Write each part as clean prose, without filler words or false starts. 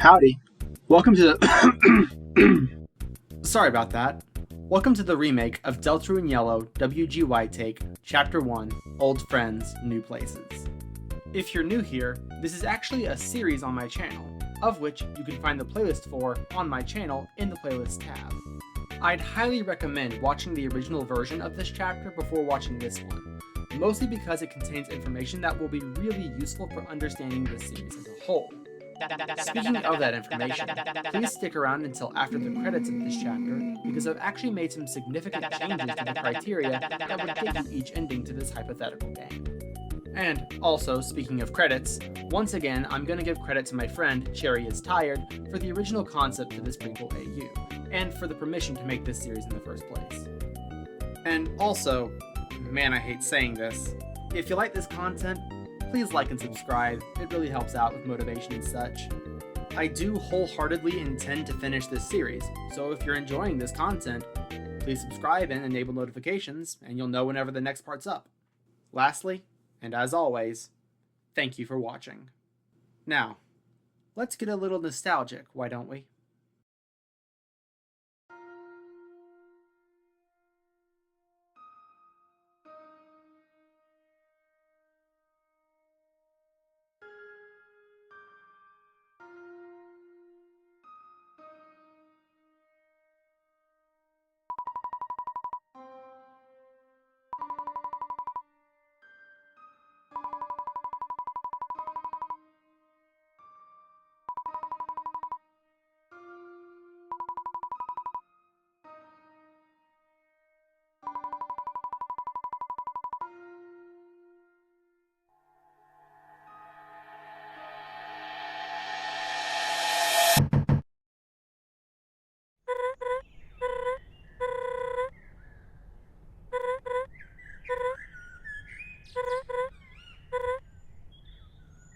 Howdy. Welcome to the Sorry about that. Welcome to the remake of Deltarune Yellow WGY Take Chapter 1 Old Friends, New Places. If you're new here, this is actually a series on my channel, of which you can find the playlist for on my channel in the playlist tab. I'd highly recommend watching the original version of this chapter before watching this one, mostly because it contains information that will be really useful for understanding this series as a whole. Speaking of that information, please stick around until after the credits of this chapter, because I've actually made some significant changes to the criteria that would give you each ending to this hypothetical game. And also, speaking of credits, once again I'm going to give credit to my friend Cherry is Tired for the original concept for this prequel AU, and for the permission to make this series in the first place. And also, man I hate saying this, if you like this content, please like and subscribe, it really helps out with motivation and such. I do wholeheartedly intend to finish this series, so if you're enjoying this content, please subscribe and enable notifications, and you'll know whenever the next part's up. Lastly, and as always, thank you for watching. Now, let's get a little nostalgic, why don't we?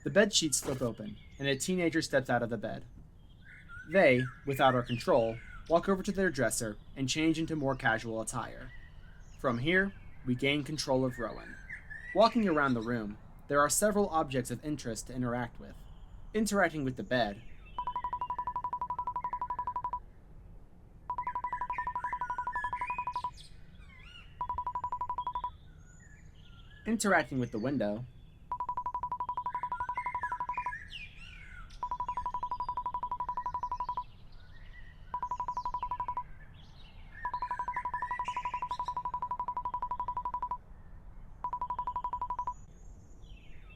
The bed sheets flip open, and a teenager steps out of the bed. They, without our control, walk over to their dresser and change into more casual attire. From here, we gain control of Rowan. Walking around the room, there are several objects of interest to interact with. Interacting with the bed, interacting with the window,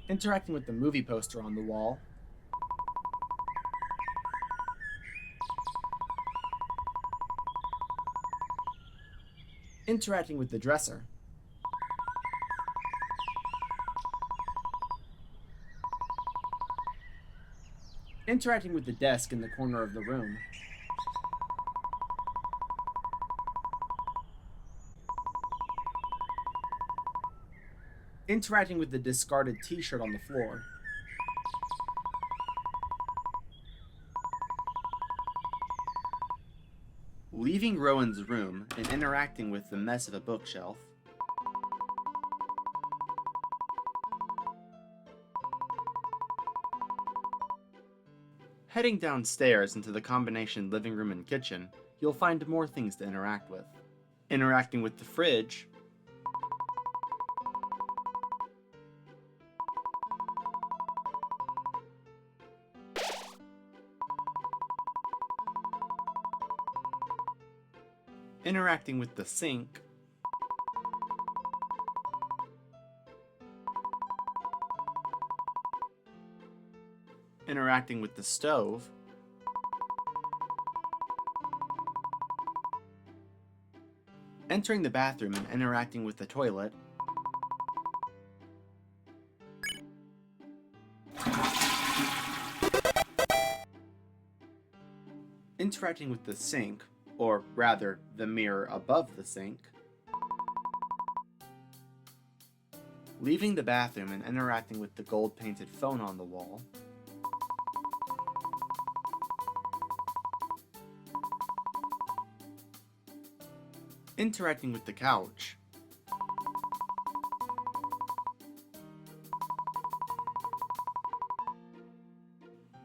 interacting with the movie poster on the wall, interacting with the dresser, interacting with the desk in the corner of the room, interacting with the discarded t-shirt on the floor, leaving Rowan's room and interacting with the mess of a bookshelf, heading downstairs into the combination living room and kitchen, you'll find more things to interact with. Interacting with the fridge, interacting with the sink, interacting with the stove, entering the bathroom and interacting with the toilet, interacting with the sink, or rather, the mirror above the sink, leaving the bathroom and interacting with the gold-painted phone on the wall, interacting with the couch,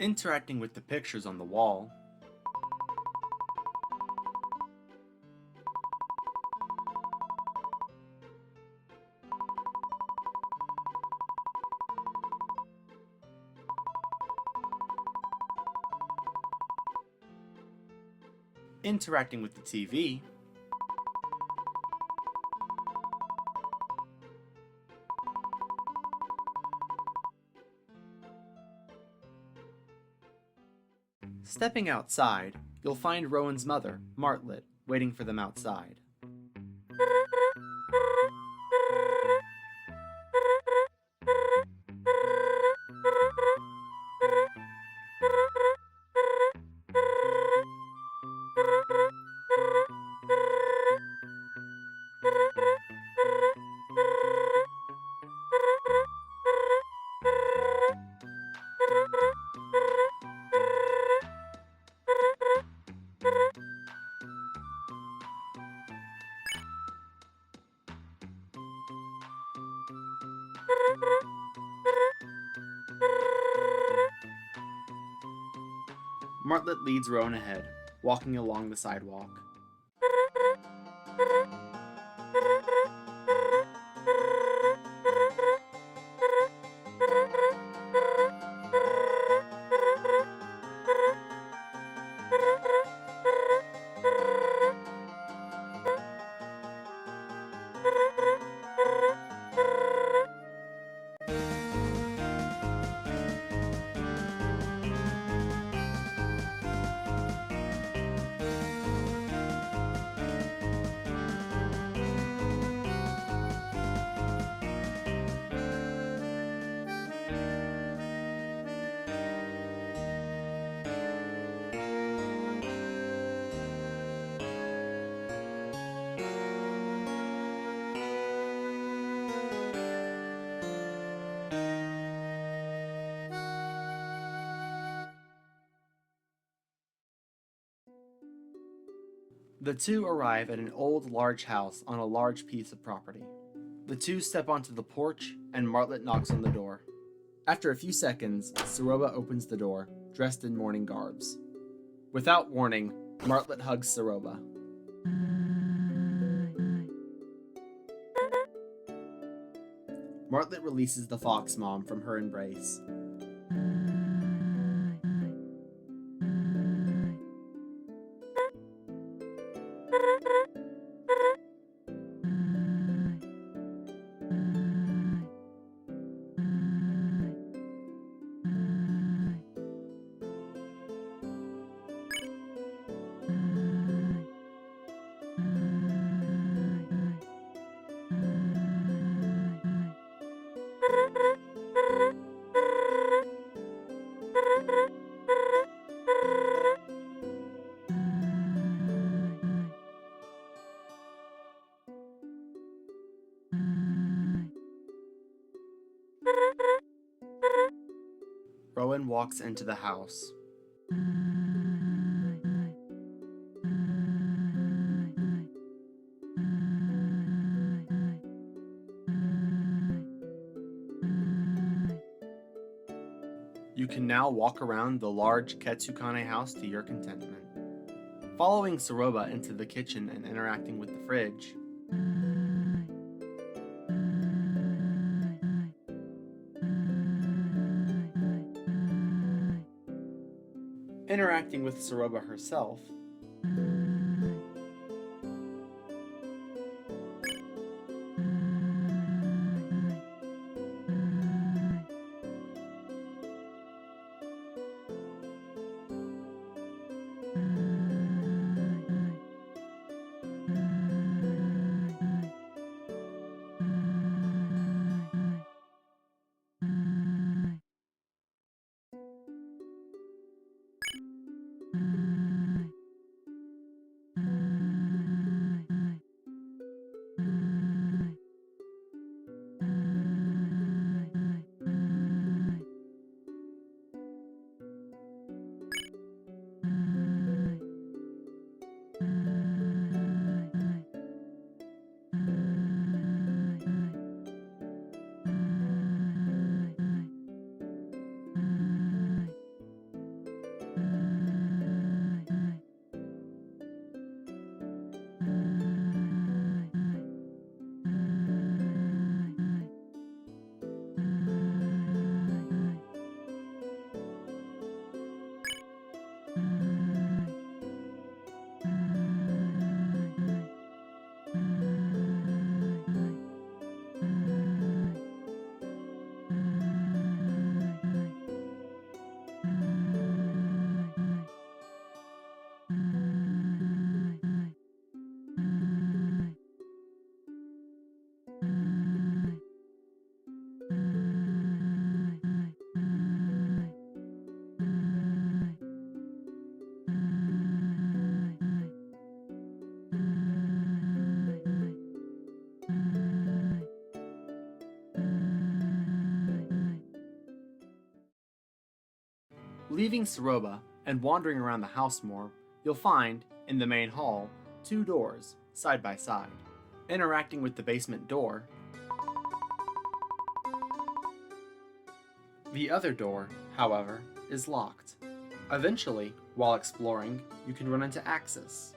Interacting with the pictures on the wall. Interacting with the TV. Stepping outside, you'll find Rowan's mother, Martlet, waiting for them outside. Martlet leads Rowan ahead, walking along the sidewalk. The two arrive at an old large house on a large piece of property. The two step onto the porch, and Martlet knocks on the door. After a few seconds, Saroba opens the door, dressed in mourning garbs. Without warning, Martlet hugs Saroba. Martlet releases the fox mom from her embrace. Rowan walks into the house. You can now walk around the large Ketsukane house to your contentment. Following Saroba into the kitchen and interacting with the fridge, interacting with Saroba herself, Leaving Saroba and wandering around the house more, you'll find, in the main hall, 2 doors, side by side. Interacting with the basement door, the other door, however, is locked. Eventually, while exploring, you can run into Axis.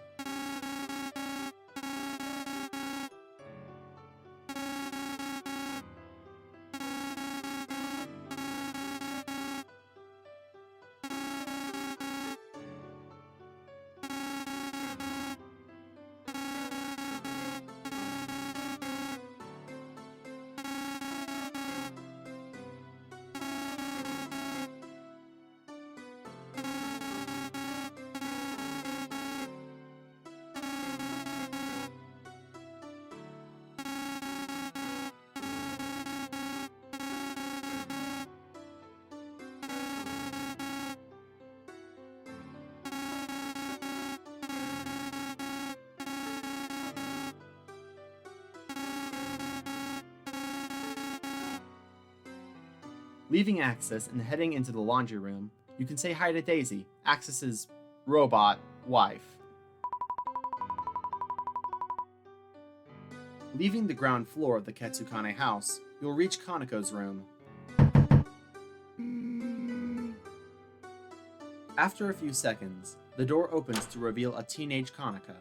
Leaving Axis and heading into the laundry room, you can say hi to Daisy, Axis's robot wife. Leaving the ground floor of the Ketsukane house, you'll reach Kanako's room. After a few seconds, the door opens to reveal a teenage Kanako.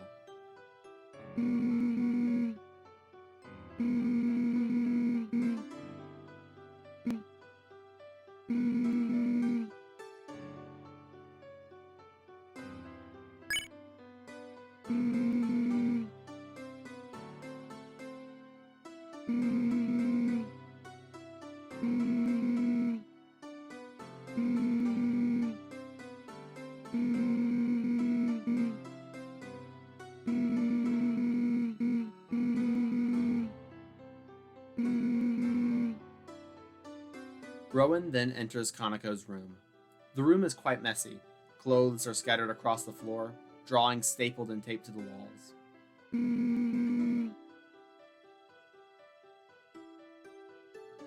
Rowan then enters Kanako's room. The room is quite messy. Clothes are scattered across the floor, drawings stapled and taped to the walls.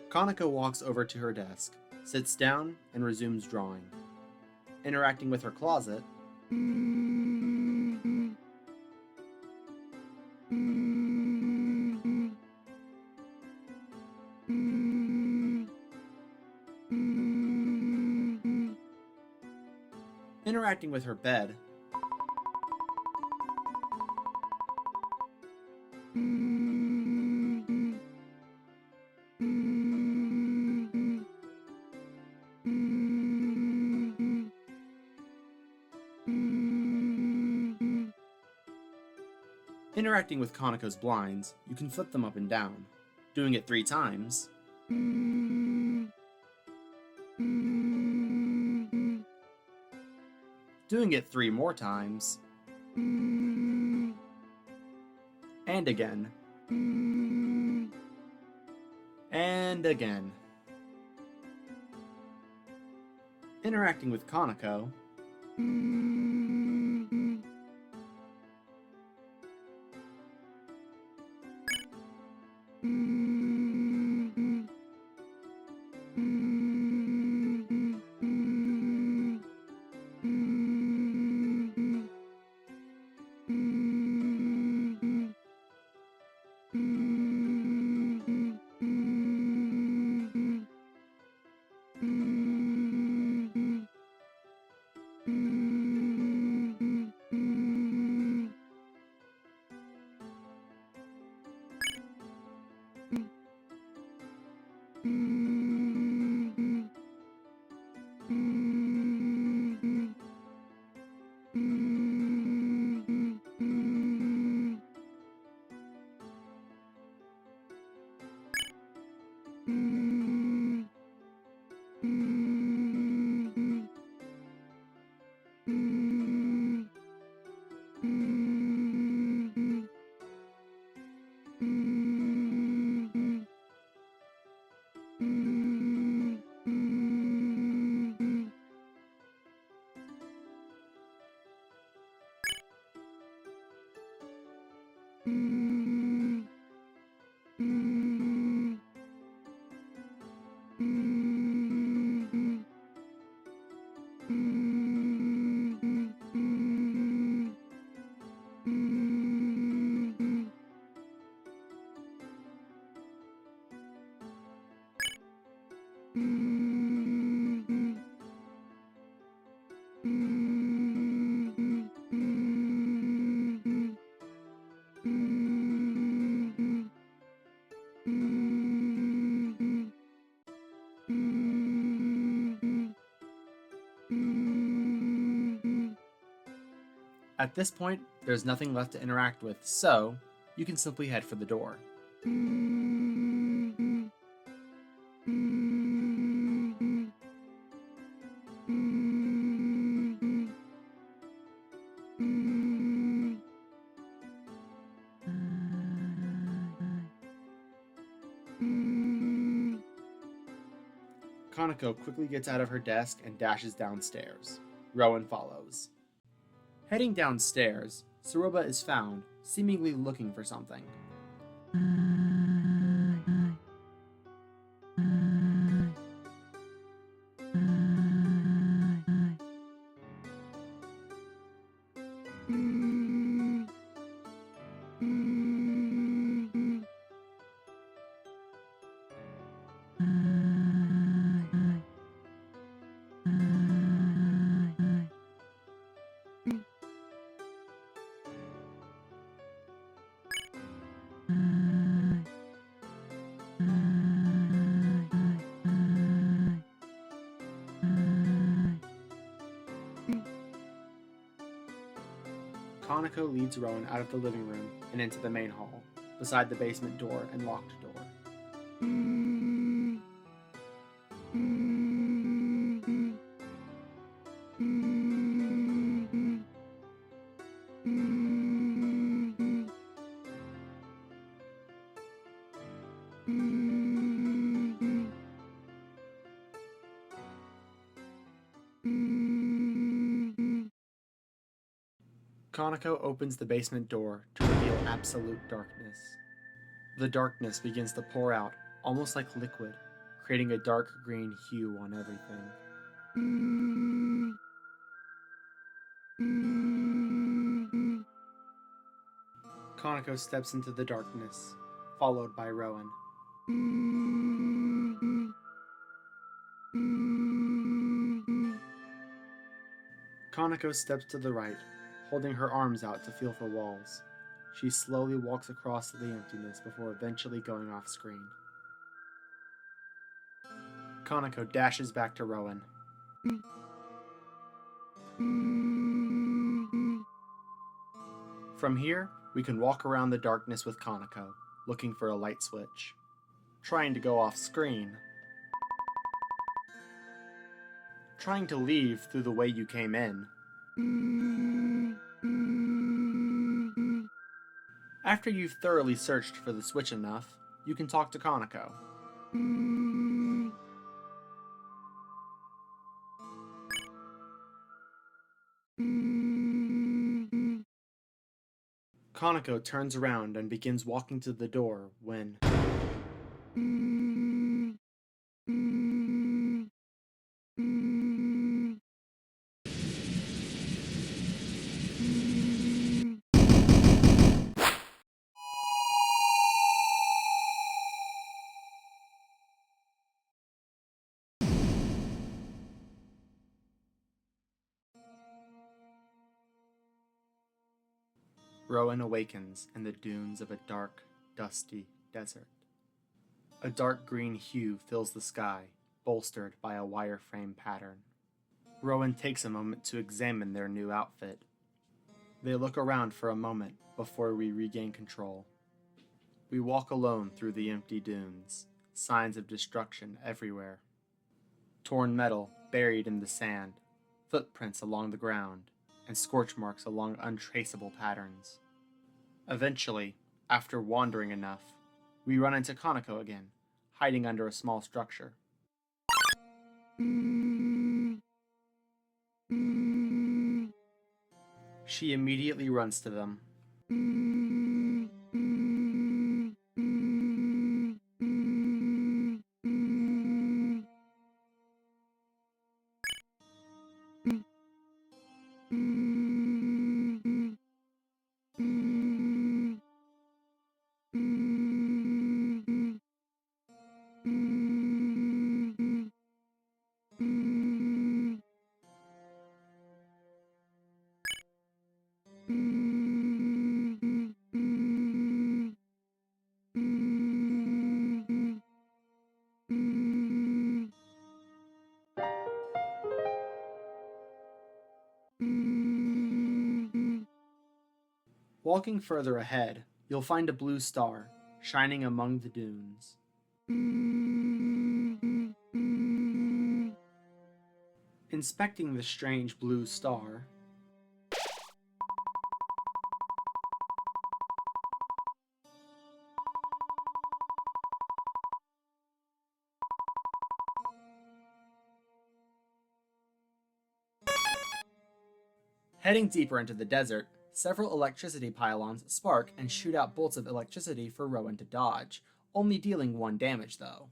Kanako walks over to her desk, sits down, and resumes drawing. Interacting with her closet, interacting with her bed, interacting with Kanako's blinds, you can flip them up and down. Doing it 3 times, doing it 3 more times, and again, and again. Interacting with Kanako, At this point, there's nothing left to interact with, so you can simply head for the door. Kanako quickly gets out of her desk and dashes downstairs. Rowan follows. Heading downstairs, Suruba is found, seemingly looking for something. Kanako leads Rowan out of the living room and into the main hall, beside the basement door and locked door. Kanako opens the basement door to reveal absolute darkness. The darkness begins to pour out, almost like liquid, creating a dark green hue on everything. Kanako steps into the darkness, followed by Rowan. Kanako steps to the right, holding her arms out to feel for walls. She slowly walks across the emptiness before eventually going off screen. Kanako dashes back to Rowan. From here, we can walk around the darkness with Kanako, looking for a light switch. Trying to go off screen. Trying to leave through the way you came in. After you've thoroughly searched for the switch enough, you can talk to Kanako. Kanako turns around and begins walking to the door when... Rowan awakens in the dunes of a dark, dusty desert. A dark green hue fills the sky, bolstered by a wireframe pattern. Rowan takes a moment to examine their new outfit. They look around for a moment before we regain control. We walk alone through the empty dunes, signs of destruction everywhere. Torn metal buried in the sand, footprints along the ground, and scorch marks along untraceable patterns. Eventually, after wandering enough, we run into Kanako again, hiding under a small structure. She immediately runs to them. Walking further ahead, you'll find a blue star, shining among the dunes. Inspecting the strange blue star, heading deeper into the desert, several electricity pylons spark and shoot out bolts of electricity for Rowan to dodge, only dealing 1 damage though.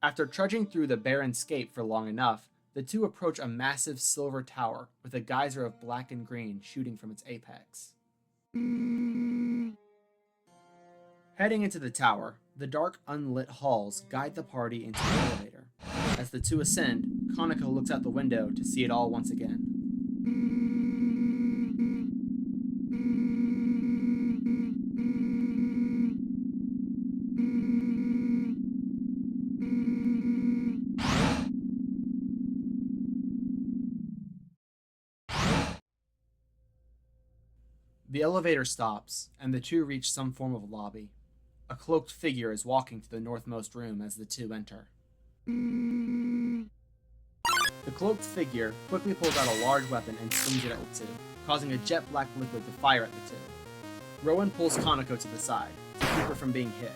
After trudging through the barren scape for long enough, the two approach a massive silver tower with a geyser of black and green shooting from its apex. Heading into the tower, the dark, unlit halls guide the party into the elevator. As the two ascend, Kanako looks out the window to see it all once again. The elevator stops, and the two reach some form of lobby. A cloaked figure is walking to the northmost room as the two enter. The cloaked figure quickly pulls out a large weapon and swings it at the two, causing a jet black liquid to fire at the two. Rowan pulls Kanako to the side, to keep her from being hit.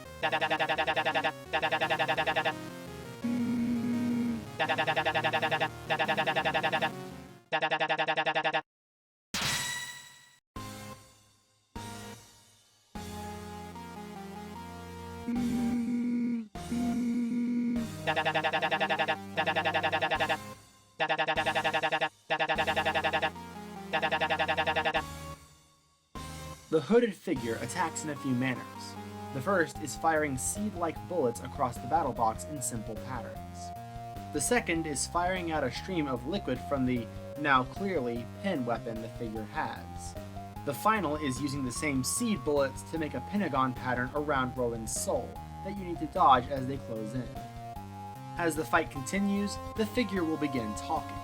The hooded figure attacks in a few manners. The first is firing seed-like bullets across the battle box in simple patterns. The second is firing out a stream of liquid from the, now clearly, pin weapon the figure has. The final is using the same seed bullets to make a pentagon pattern around Rowan's soul that you need to dodge as they close in. As the fight continues, the figure will begin talking.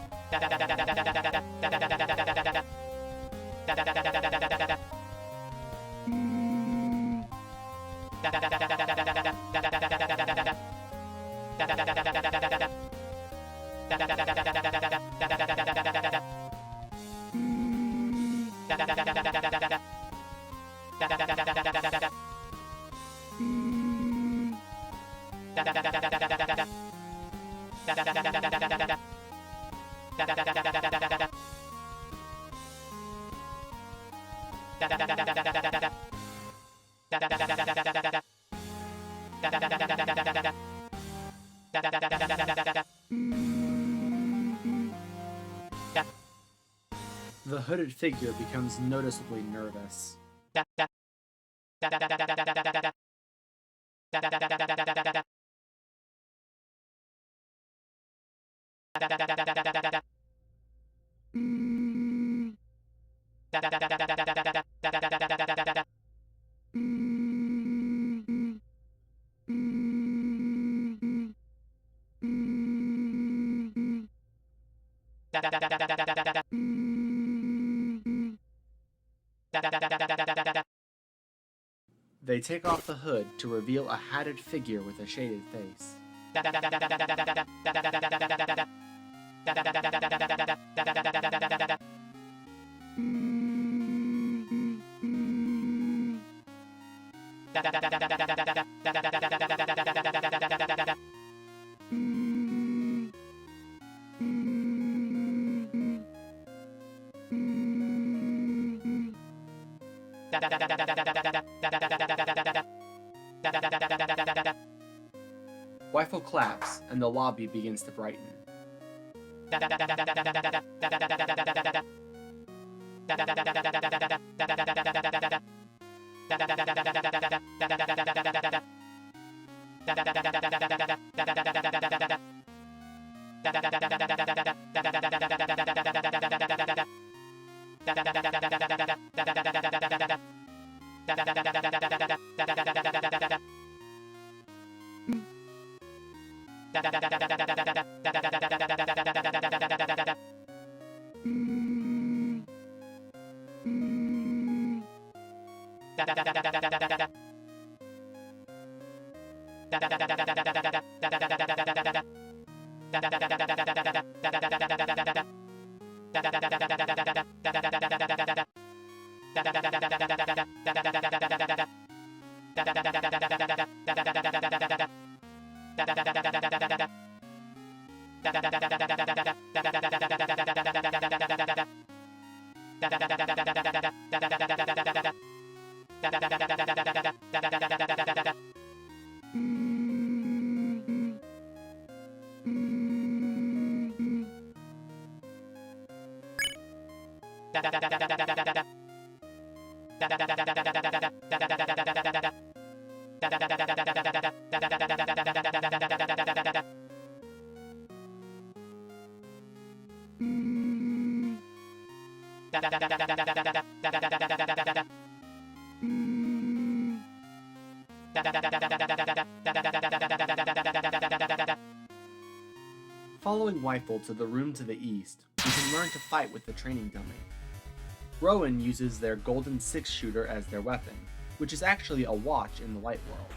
The hooded figure becomes noticeably nervous. They take off the hood to reveal a hatted figure with a shaded face. Rifle claps, and the lobby begins to brighten. Following Weifel to the room to the east, you can learn to fight with the training dummy. Rowan uses their golden 6-shooter as their weapon, which is actually a watch in the light world.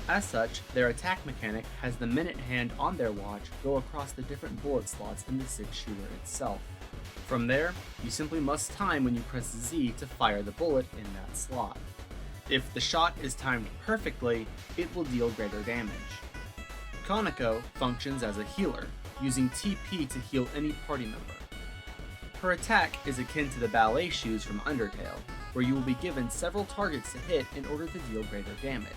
As such, their attack mechanic has the minute hand on their watch go across the different bullet slots in the 6-shooter itself. From there, you simply must time when you press Z to fire the bullet in that slot. If the shot is timed perfectly, it will deal greater damage. Kanako functions as a healer, using TP to heal any party member. Her attack is akin to the ballet shoes from Undertale, where you will be given several targets to hit in order to deal greater damage.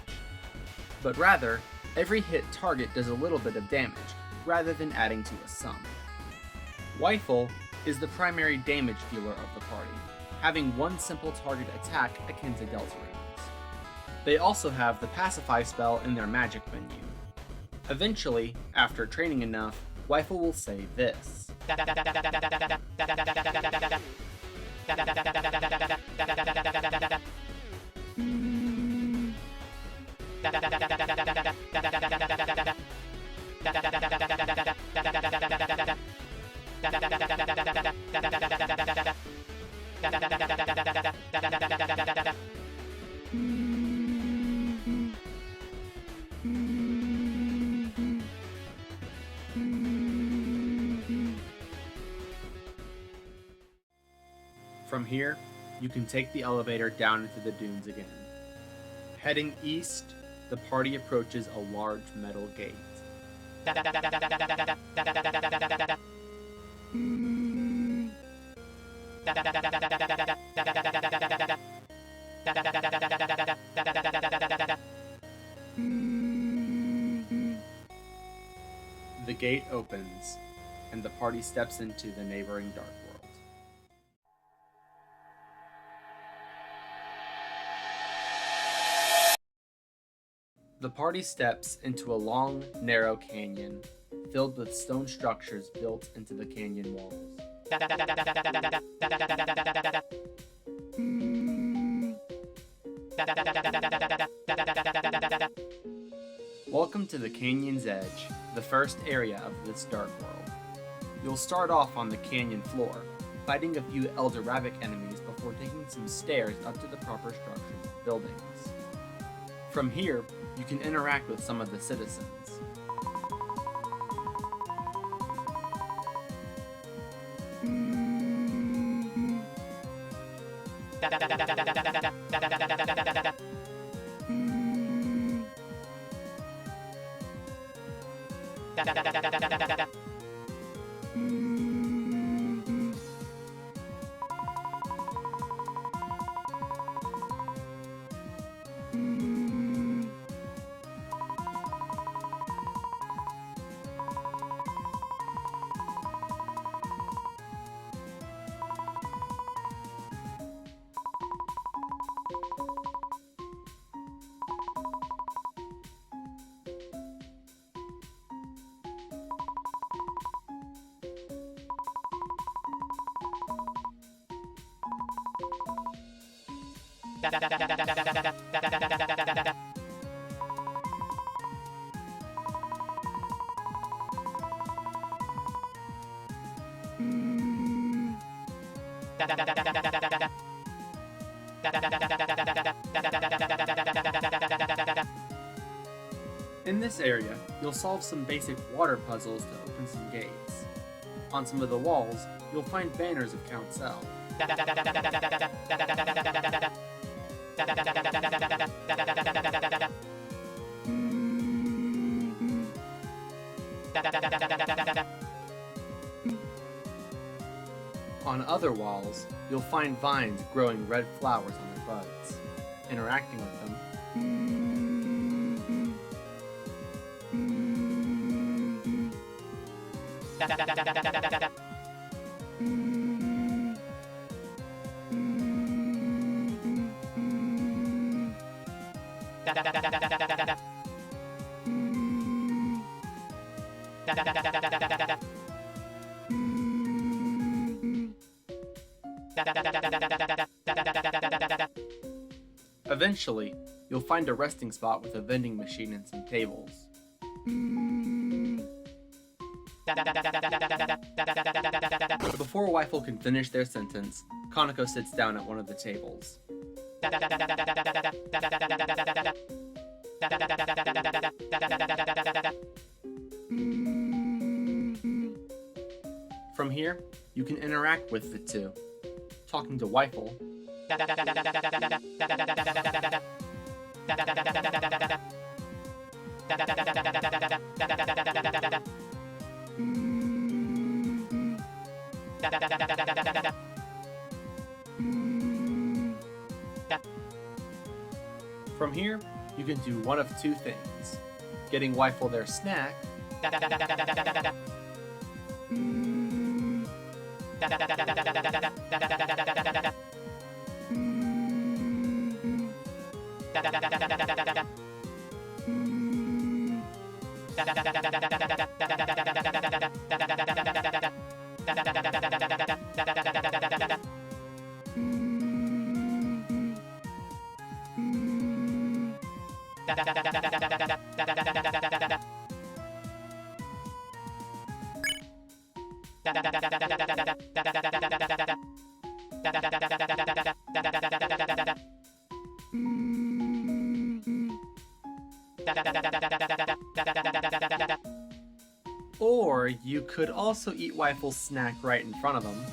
But rather, every hit target does a little bit of damage, rather than adding to a sum. Weifel is the primary damage dealer of the party, having one simple target attack akin to Deltarune's. They also have the Pacify spell in their magic menu. Eventually, after training enough, Weifel will say this. From here, you can take the elevator down into the dunes again. Heading east, the party approaches a large metal gate. The gate opens, and the party steps into the neighboring dark world. The party steps into a long, narrow canyon filled with stone structures built into the canyon walls. Welcome to the canyon's edge, the first area of this dark world. You'll start off on the canyon floor, fighting a few Elder Rabbit enemies before taking some stairs up to the proper structures and buildings. From here, you can interact with some of the citizens. In this area, you'll solve some basic water puzzles to open some gates. On some of the walls, you'll find banners of Councel. On other walls, you'll find vines growing red flowers on their buds. Interacting with them, eventually, you'll find a resting spot with a vending machine and some tables. Before Weifel can finish their sentence, Kanako sits down at one of the tables. From here, you can interact with the two, talking to Weifel, From here, you can do one of two things: getting Weifel their snack, or you could also eat Weifel's snack right in front of them.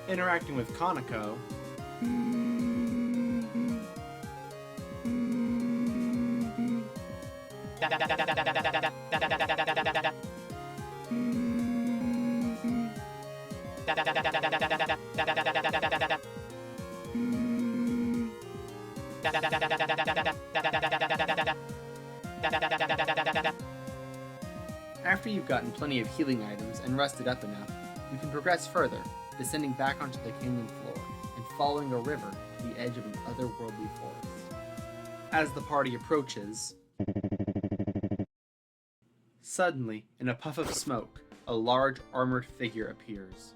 Interacting with Kanako, after you've gotten plenty of healing items and rested up enough, you can progress further, descending back onto the canyon floor and following a river to the edge of an otherworldly forest. As the party approaches, suddenly, in a puff of smoke, a large armored figure appears.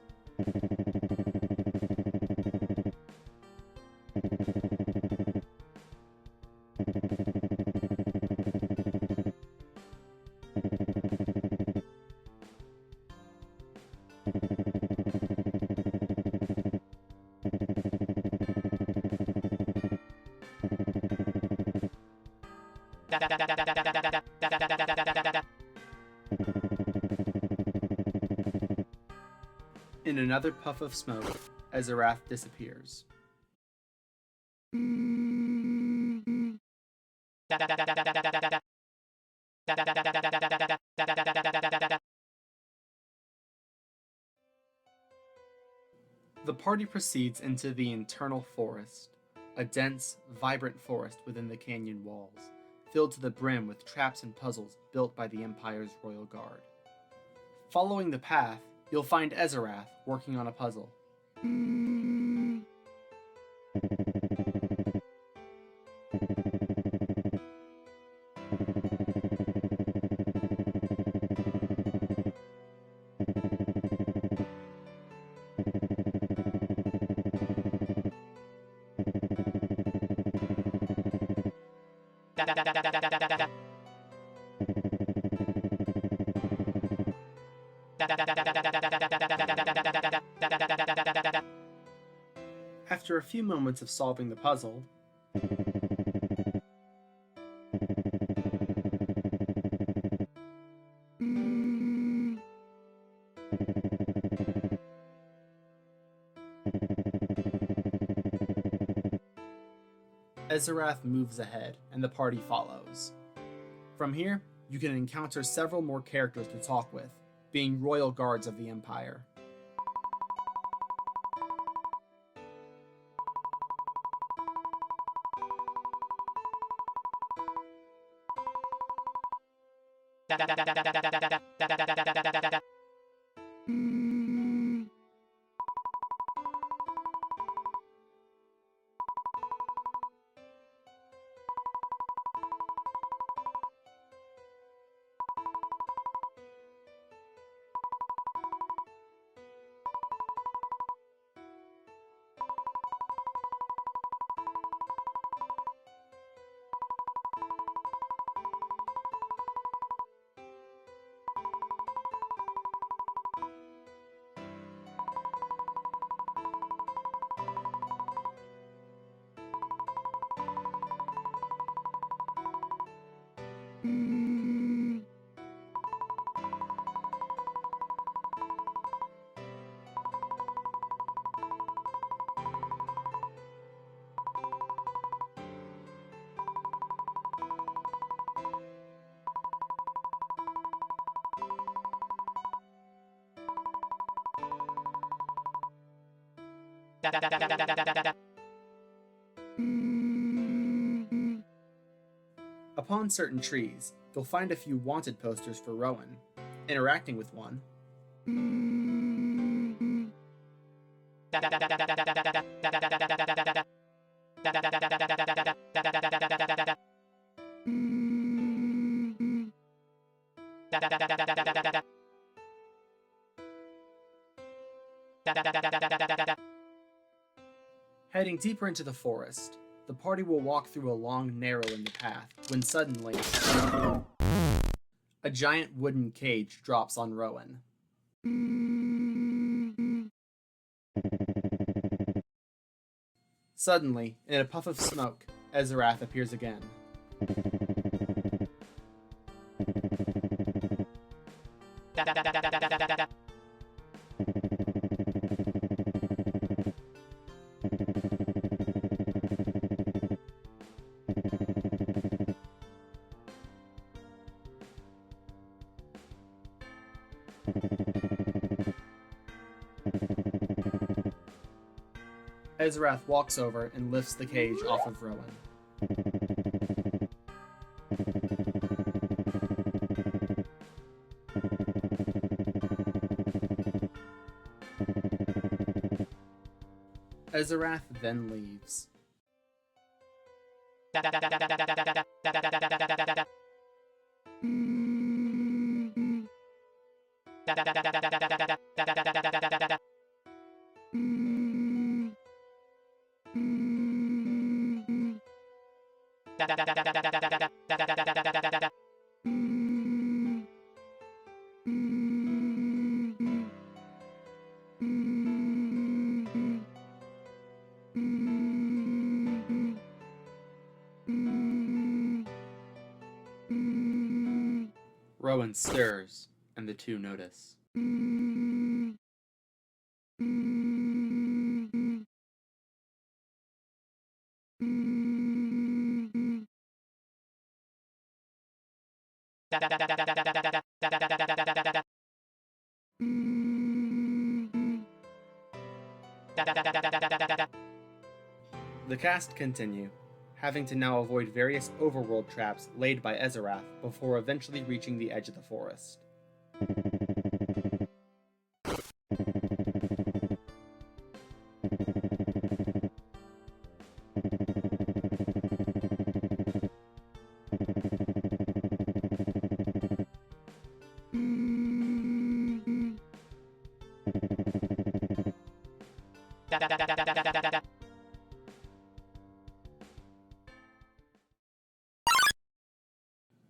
In another puff of smoke, Ezeraath disappears. The party proceeds into the internal forest, a dense, vibrant forest within the canyon walls, filled to the brim with traps and puzzles built by the Empire's Royal Guard. Following the path, you'll find Ezeraath working on a puzzle. After a few moments of solving the puzzle, Ezeraath moves ahead, and the party follows. From here, you can encounter several more characters to talk with, being royal guards of the Empire. Upon certain trees, you'll find a few wanted posters for Rowan. Interacting with one, heading deeper into the forest, the party will walk through a long narrow in the path when suddenly a giant wooden cage drops on Rowan. Suddenly, in a puff of smoke, Ezeraath appears again. Ezeraath walks over and lifts the cage off of Rowan. Ezeraath then leaves. Rowan stirs, and the two notice. The cast continue, having to now avoid various overworld traps laid by Ezeraath before eventually reaching the edge of the forest.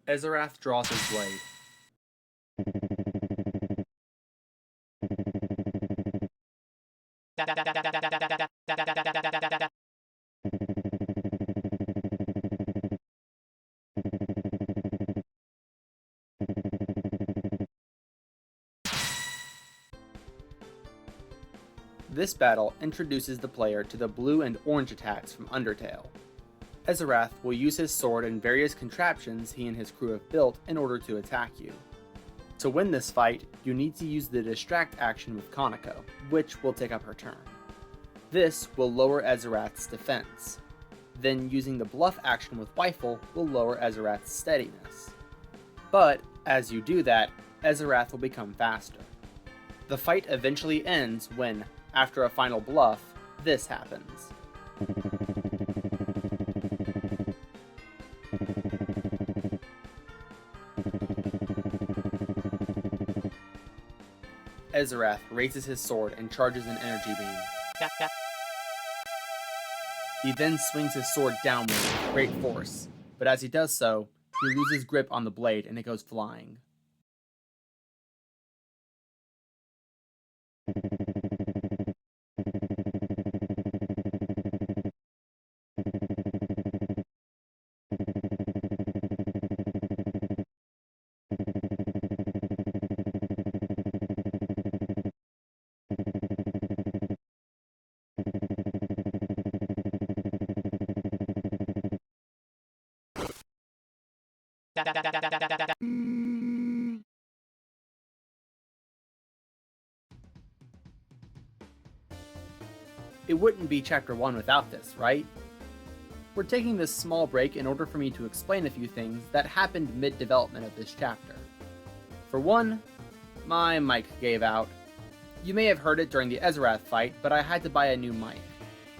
Ezeraath draws his blade. This battle introduces the player to the blue and orange attacks from Undertale. Ezeraath will use his sword and various contraptions he and his crew have built in order to attack you. To win this fight, you need to use the distract action with Kanako, which will take up her turn. This will lower Ezeraath's defense. Then using the bluff action with Rifle will lower Ezeraath's steadiness. But, as you do that, Ezeraath will become faster. The fight eventually ends when, after a final bluff, this happens. Ezeraath raises his sword and charges an energy beam. He then swings his sword downward with great force, but as he does so, he loses grip on the blade and it goes flying. It wouldn't be Chapter 1 without this, right? We're taking this small break in order for me to explain a few things that happened mid-development of this chapter. For one, my mic gave out. You may have heard it during the Ezeraath fight, but I had to buy a new mic.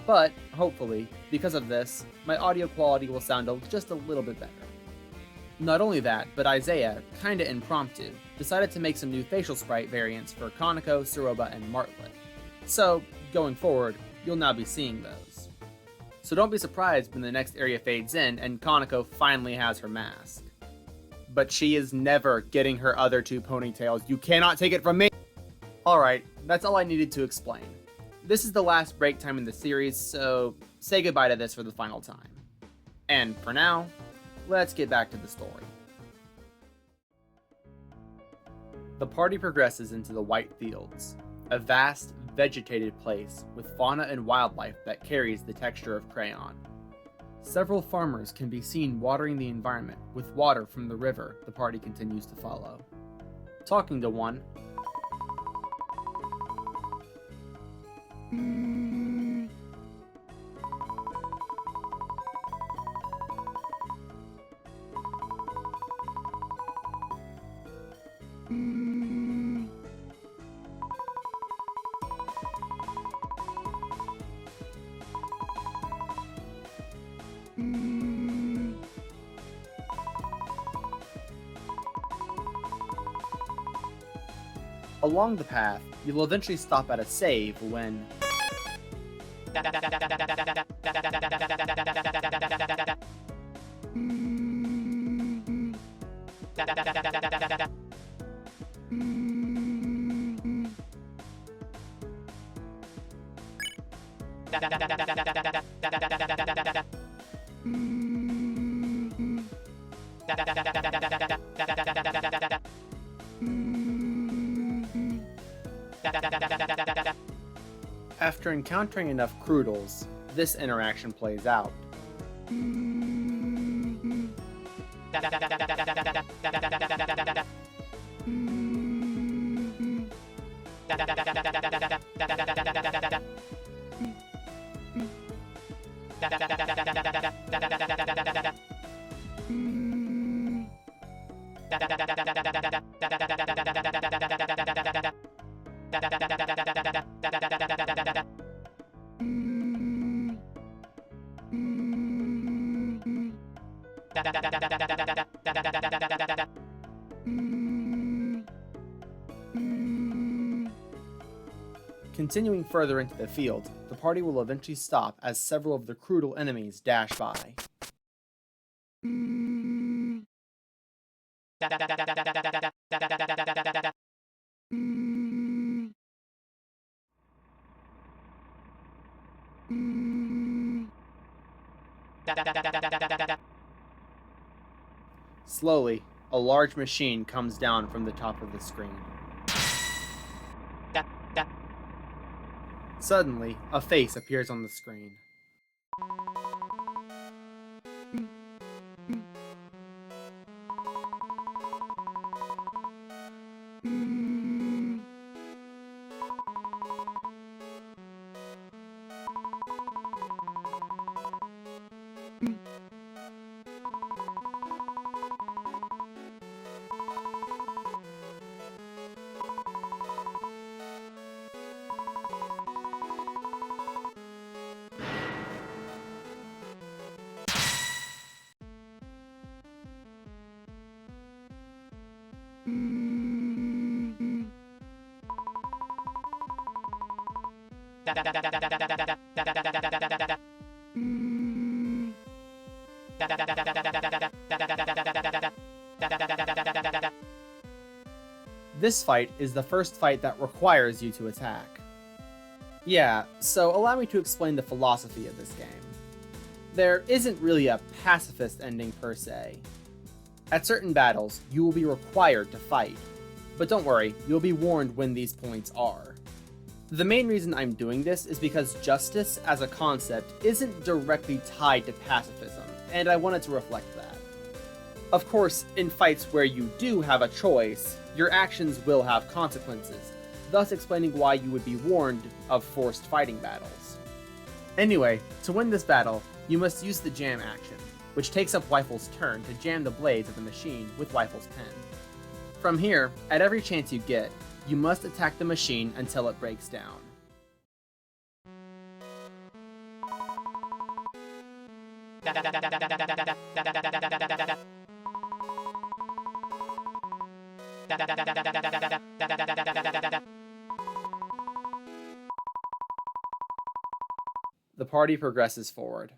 But, hopefully, because of this, my audio quality will sound just a little bit better. Not only that, but Isaiah, kinda impromptu, decided to make some new facial sprite variants for Kanako, Suroba, and Martlet. So, going forward, you'll now be seeing those. So don't be surprised when the next area fades in and Kanako finally has her mask. But she is never getting her other two ponytails. You cannot take it from me! Alright, that's all I needed to explain. This is the last break time in the series, so say goodbye to this for the final time. And for now, let's get back to the story. The party progresses into the White Fields, a vast, vegetated place with fauna and wildlife that carries the texture of crayon. Several farmers can be seen watering the environment with water from the river the party continues to follow. Talking to one, along the path, you'll eventually stop at a save when after encountering enough Croodles, this interaction plays out. Continuing further into the field, the party will eventually stop as several of the crucial enemies dash by. Slowly, a large machine comes down from the top of the screen. Suddenly, a face appears on the screen. This fight is the first fight that requires you to attack. Yeah, so allow me to explain the philosophy of this game. There isn't really a pacifist ending per se. At certain battles, you will be required to fight, but don't worry, you'll be warned when these points are. The main reason I'm doing this is because justice as a concept isn't directly tied to pacifism, and I wanted to reflect that. Of course, in fights where you do have a choice, your actions will have consequences, thus explaining why you would be warned of forced fighting battles. Anyway, to win this battle, you must use the jam action, which takes up Wyfle's turn to jam the blades of the machine with Wyfle's pen. From here, at every chance you get, you must attack the machine until it breaks down. The party progresses forward.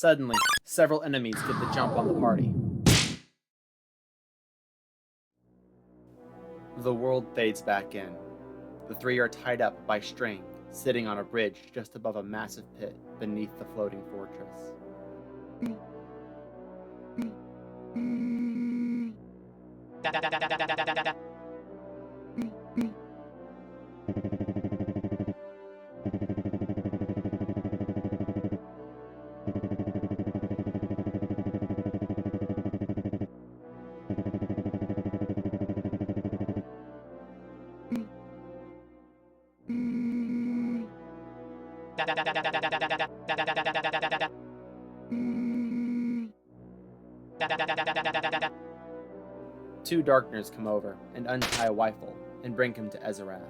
Suddenly, several enemies get the jump on the party. The world fades back in. The three are tied up by string, sitting on a bridge just above a massive pit beneath the floating fortress. Two Darkners come over and untie Wyfle and bring him to Ezeraath.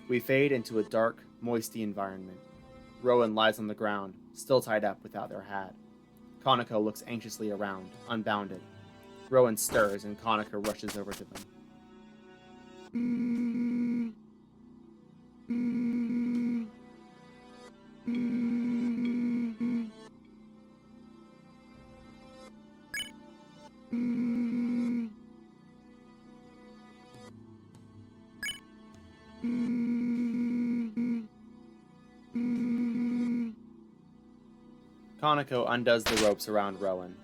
We fade into a dark, moisty environment. Rowan lies on the ground, still tied up without their hat. Kanako looks anxiously around, unbounded. Rowan stirs and Kanako rushes over to them. Kanako undoes the ropes around Rowan.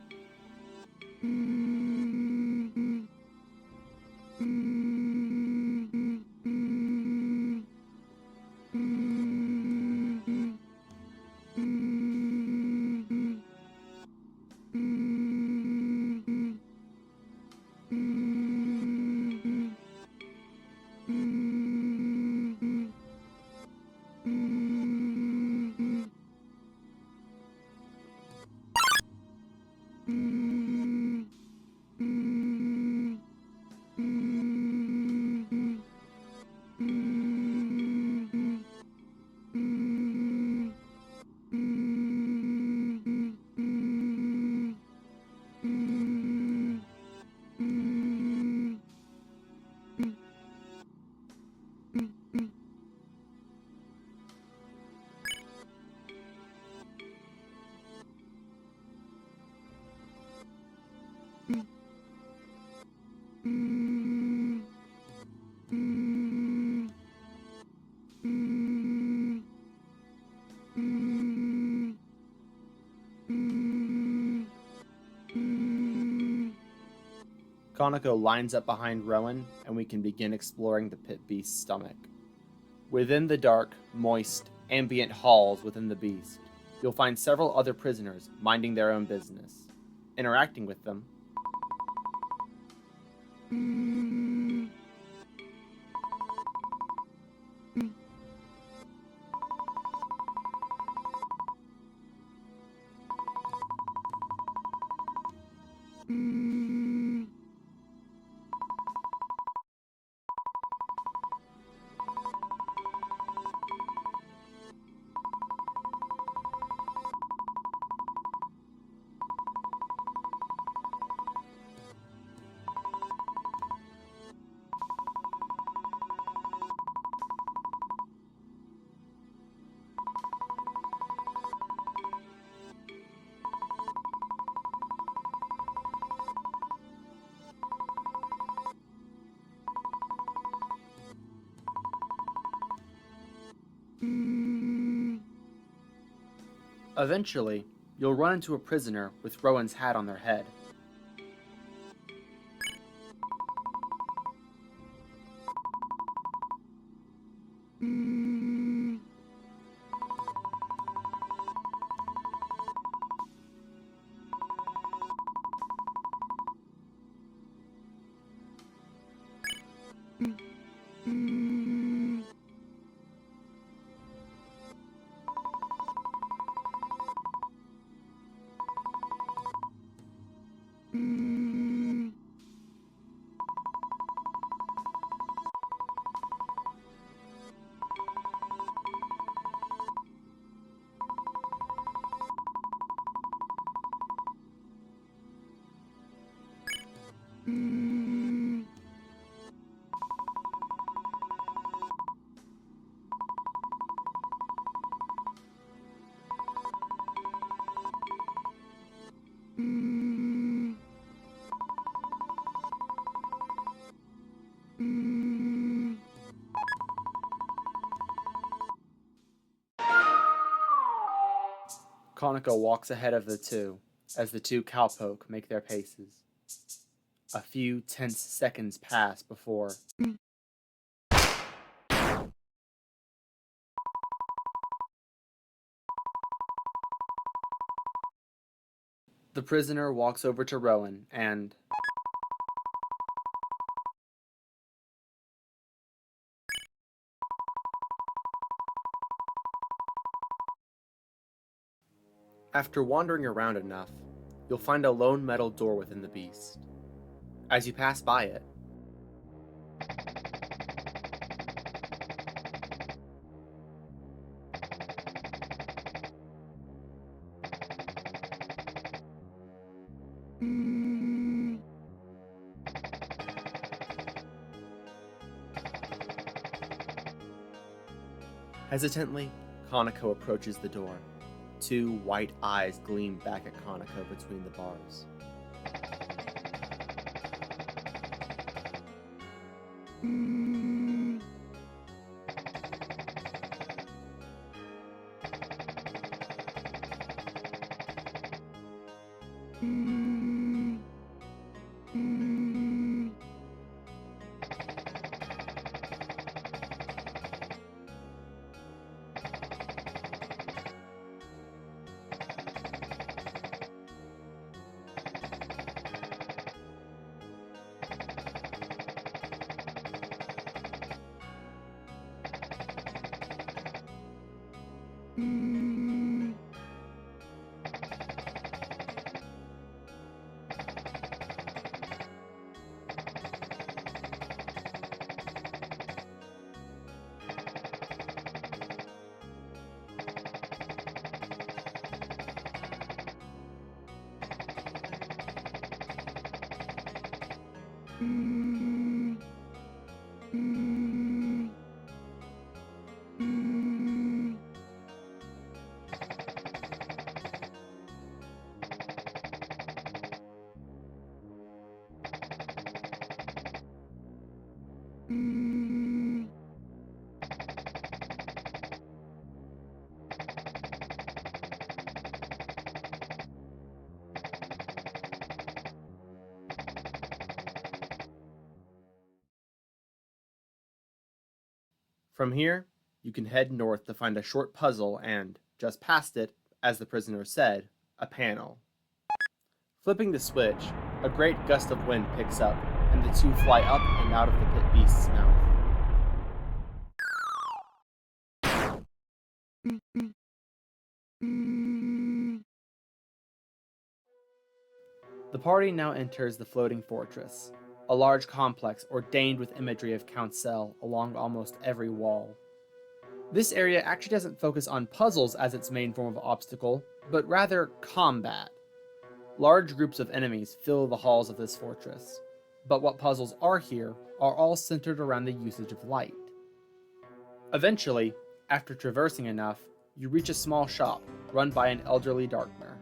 Kanako lines up behind Rowan, and we can begin exploring the pit beast's stomach. Within the dark, moist, ambient halls within the beast, you'll find several other prisoners minding their own business. Interacting with them, eventually, you'll run into a prisoner with Rowan's hat on their head. Kanako walks ahead of the two, as the two cowpoke make their paces. A few tense seconds pass before the prisoner walks over to Rowan and after wandering around enough, you'll find a lone metal door within the beast. As you pass by it, Hesitantly, Kanako approaches the door. Two white eyes gleam back at Kanako between the bars. From here, you can head north to find a short puzzle and, just past it, as the prisoner said, a panel. Flipping the switch, a great gust of wind picks up, and the two fly up and out of the pit beast's mouth. The party now enters the floating fortress, a large complex ordained with imagery of Councel along almost every wall. This area actually doesn't focus on puzzles as its main form of obstacle, but rather combat. Large groups of enemies fill the halls of this fortress, but what puzzles are here are all centered around the usage of light. Eventually, after traversing enough, you reach a small shop run by an elderly Darkmer.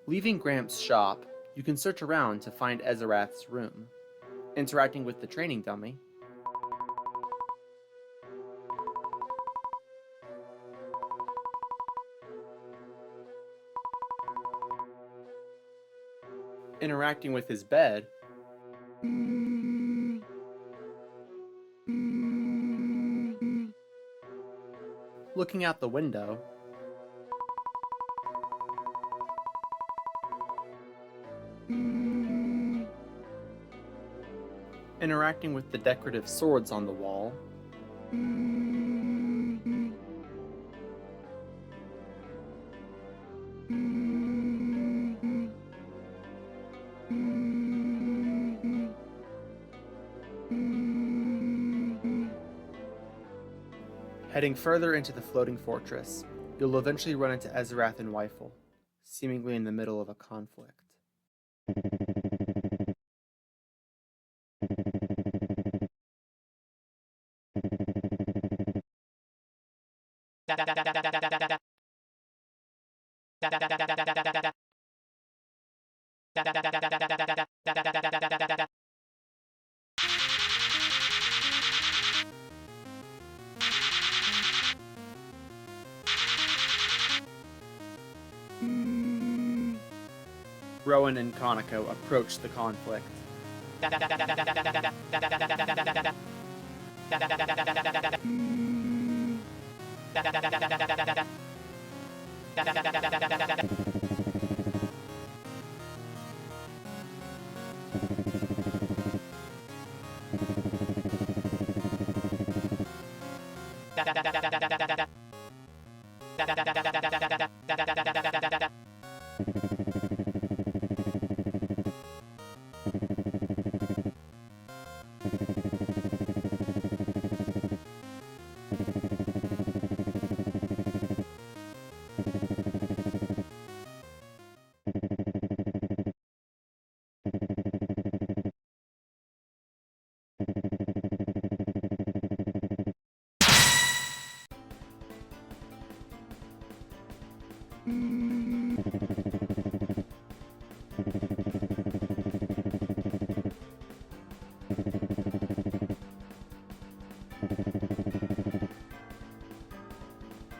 Leaving Gramps' shop, you can search around to find Ezeraath's room. Interacting with the training dummy, interacting with his bed, looking out the window, interacting with the decorative swords on the wall, heading further into the floating fortress, you'll eventually run into Ezeraath and Weifel, seemingly in the middle of a conflict. Rowan and Kanako approach the conflict.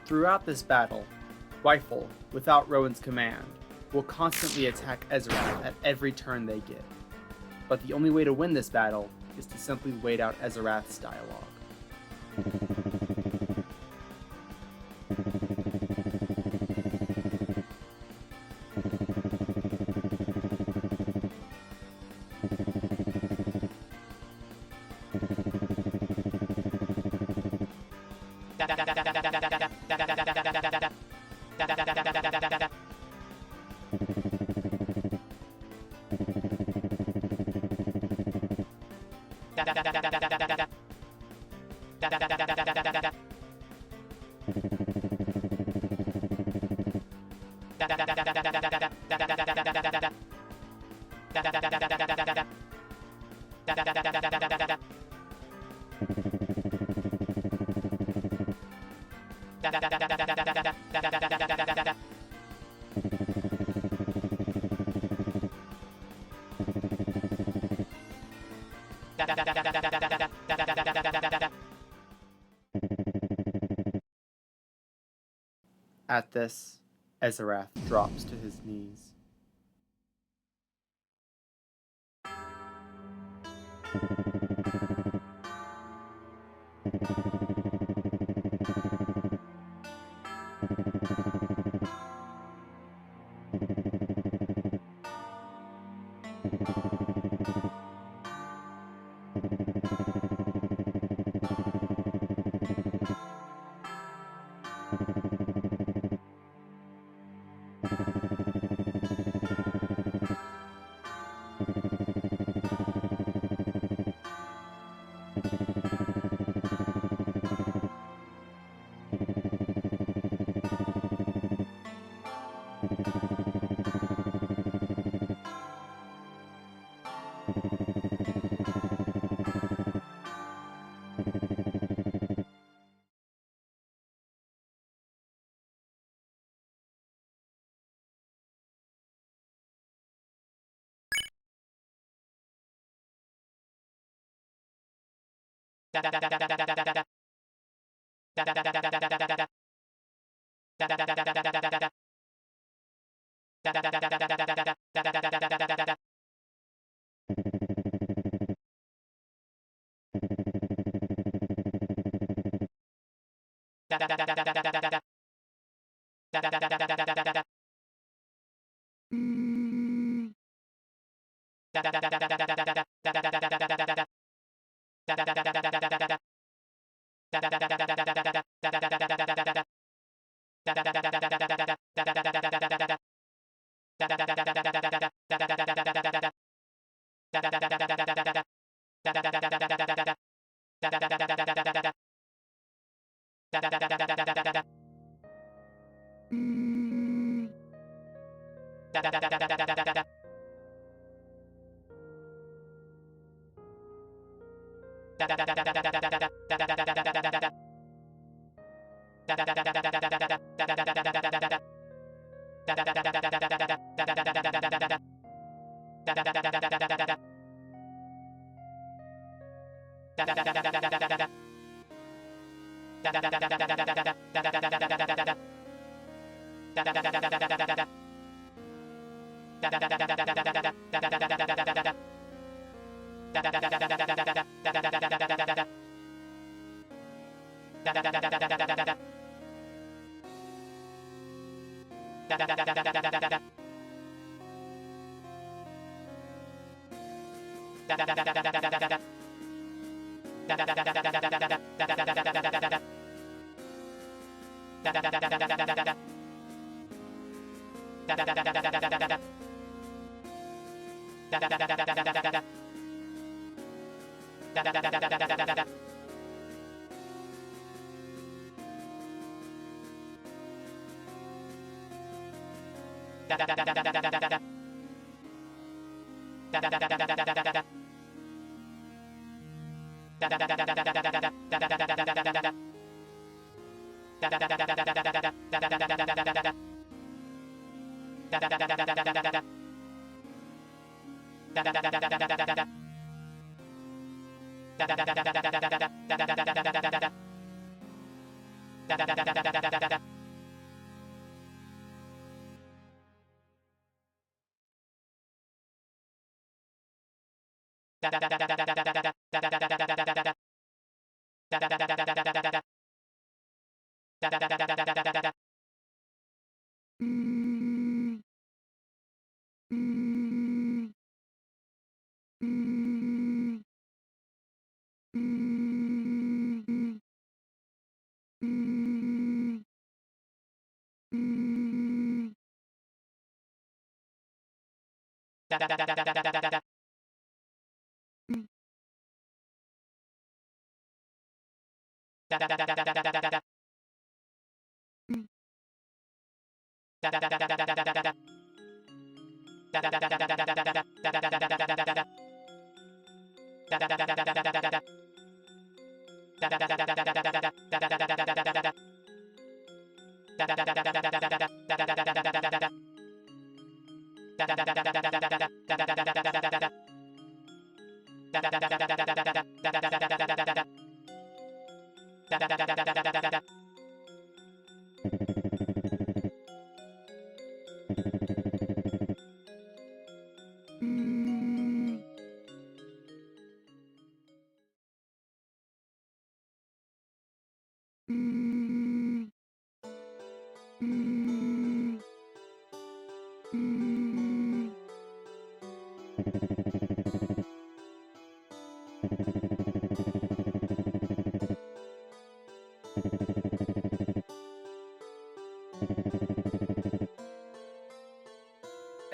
Throughout this battle, Weifel, without Rowan's command, will constantly attack Ezeraath at every turn they get. But the only way to win this battle is to simply wait out Ezeraath's dialogue. At this, Ezeraath drops to his knees.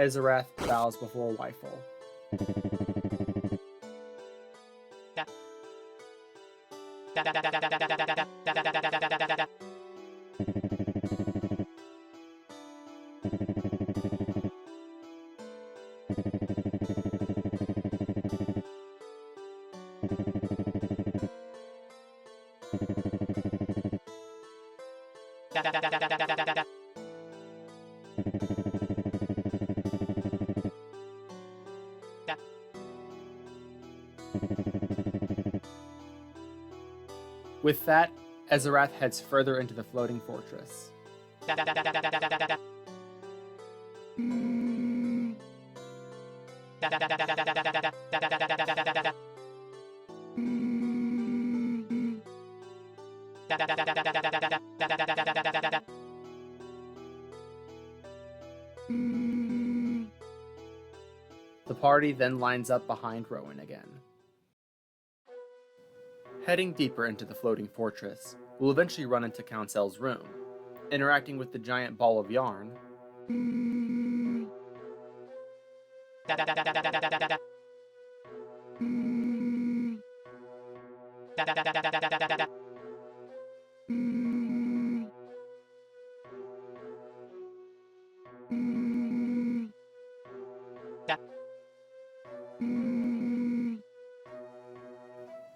Ezeraath bows before Wyful. With that, Ezeraath heads further into the floating fortress. The party then lines up behind Rowan again. Heading deeper into the floating fortress, we'll eventually run into Councel's room. Interacting with the giant ball of yarn,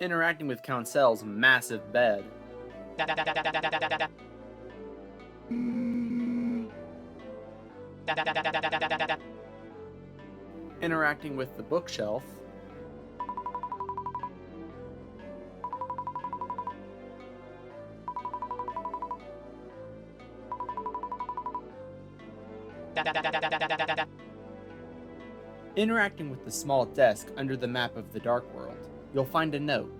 interacting with Councel's massive bed, interacting with the bookshelf, interacting with the small desk under the map of the Dark World, you'll find a note.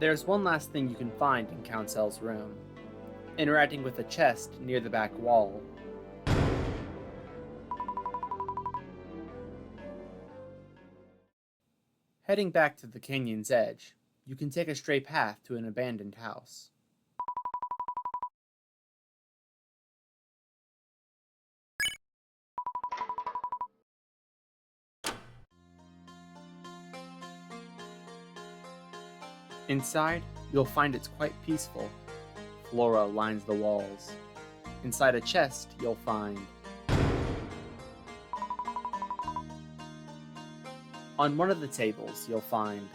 There's one last thing you can find in Councel's room. Interacting with a chest near the back wall. Heading back to the canyon's edge, you can take a stray path to an abandoned house. Inside, you'll find it's quite peaceful. Flora lines the walls. Inside a chest, you'll find... On one of the tables, you'll find...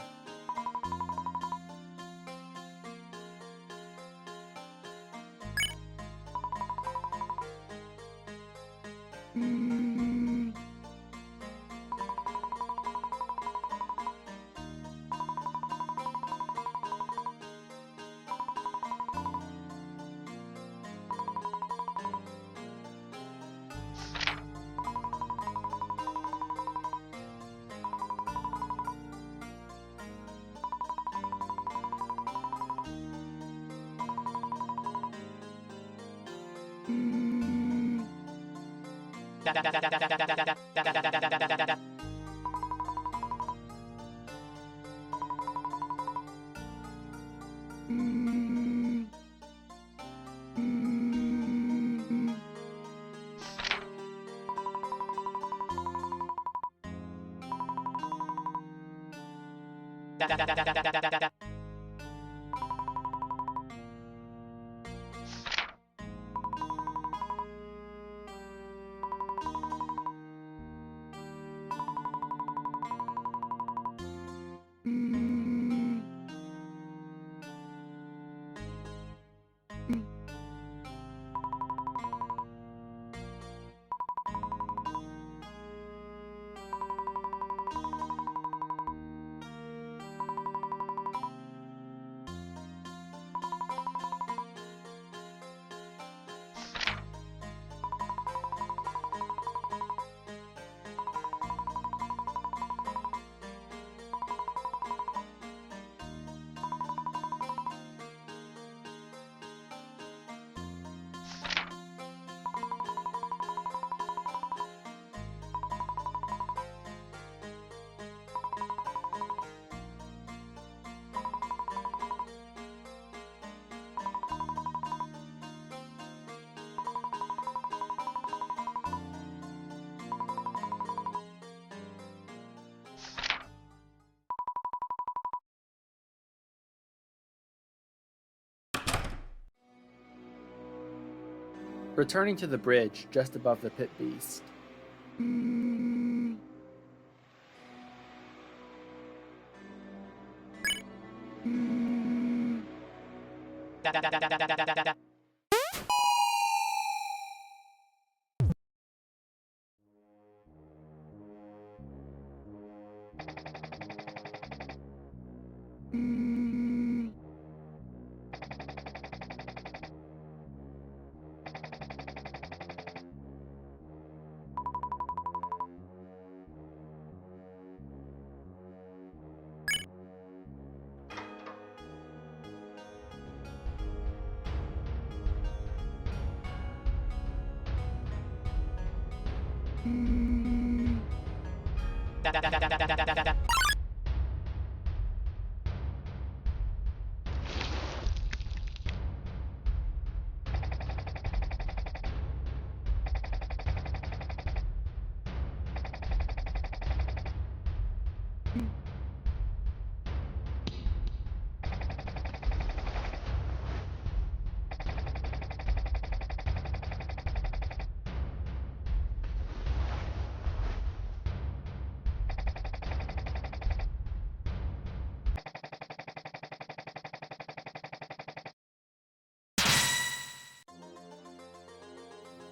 Returning to the bridge just above the pit beast.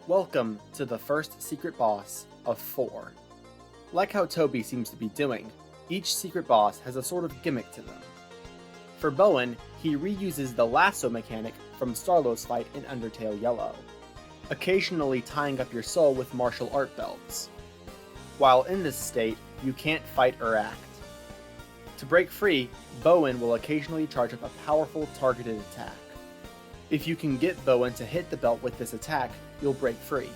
Welcome to the first secret boss of 4. Like how Toby seems to be doing, each secret boss has a sort of gimmick to them. For Bowen, he reuses the lasso mechanic from Starlow's fight in Undertale Yellow, occasionally tying up your soul with martial art belts. While in this state, you can't fight or act. To break free, Bowen will occasionally charge up a powerful targeted attack. If you can get Bowen to hit the belt with this attack, you'll break free.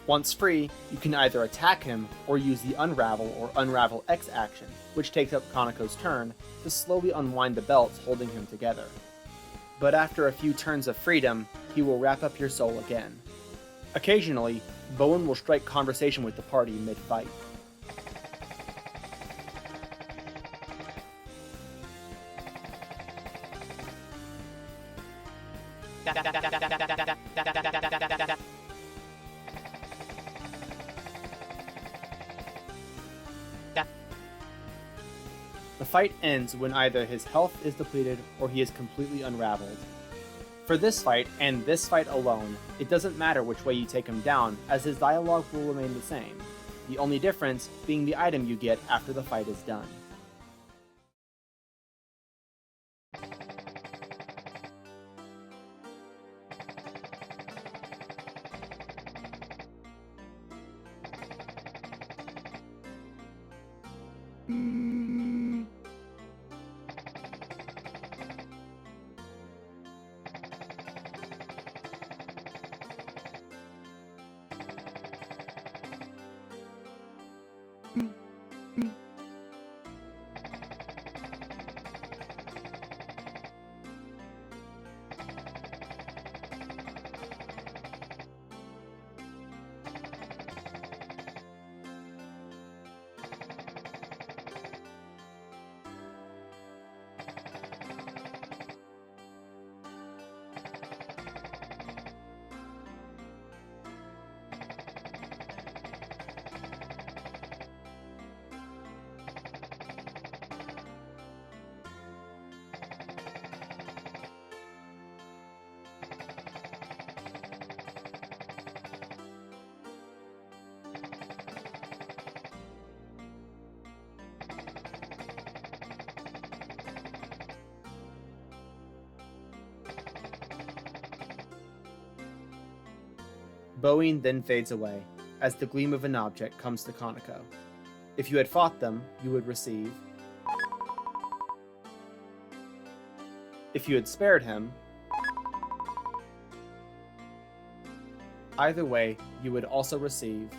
Once free, you can either attack him or use the Unravel or Unravel X action, which takes up Kanako's turn, to slowly unwind the belts holding him together. But after a few turns of freedom, he will wrap up your soul again. Occasionally, Bowen will strike conversation with the party mid-fight. The fight ends when either his health is depleted or he is completely unraveled. For this fight, and this fight alone, it doesn't matter which way you take him down, as his dialogue will remain the same, the only difference being the item you get after the fight is done. Bowing then fades away, as the gleam of an object comes to Kanako. If you had fought them, you would receive. If you had spared him, either way, you would also receive.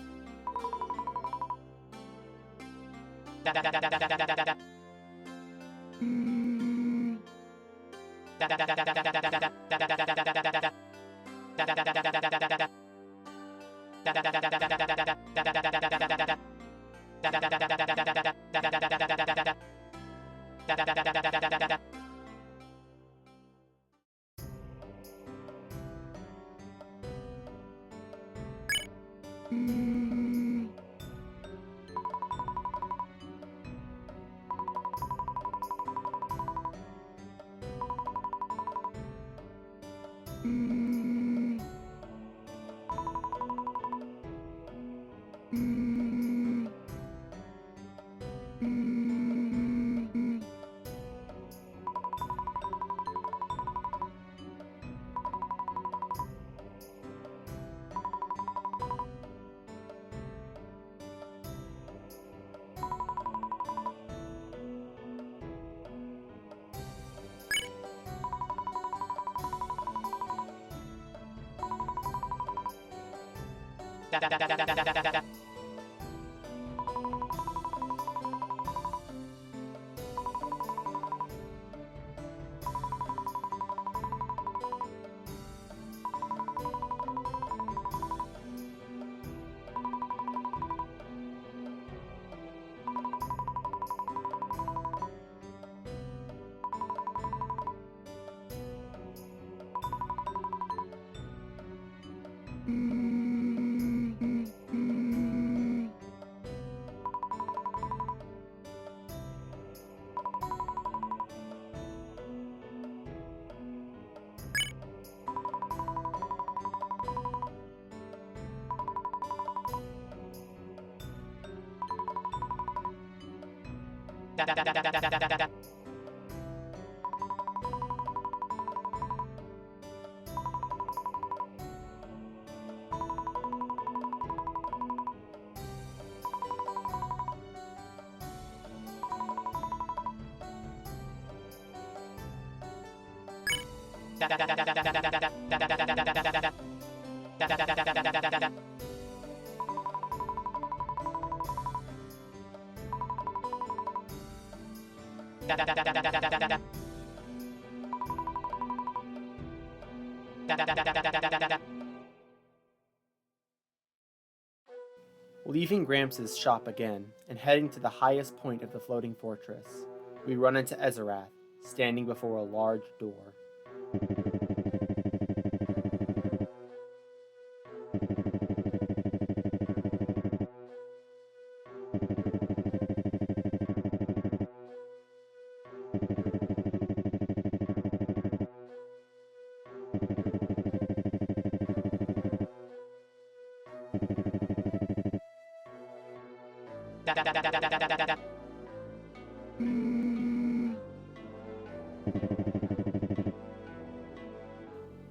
Leaving Gramps' shop again and heading to the highest point of the floating fortress, we run into Ezeraath, standing before a large door.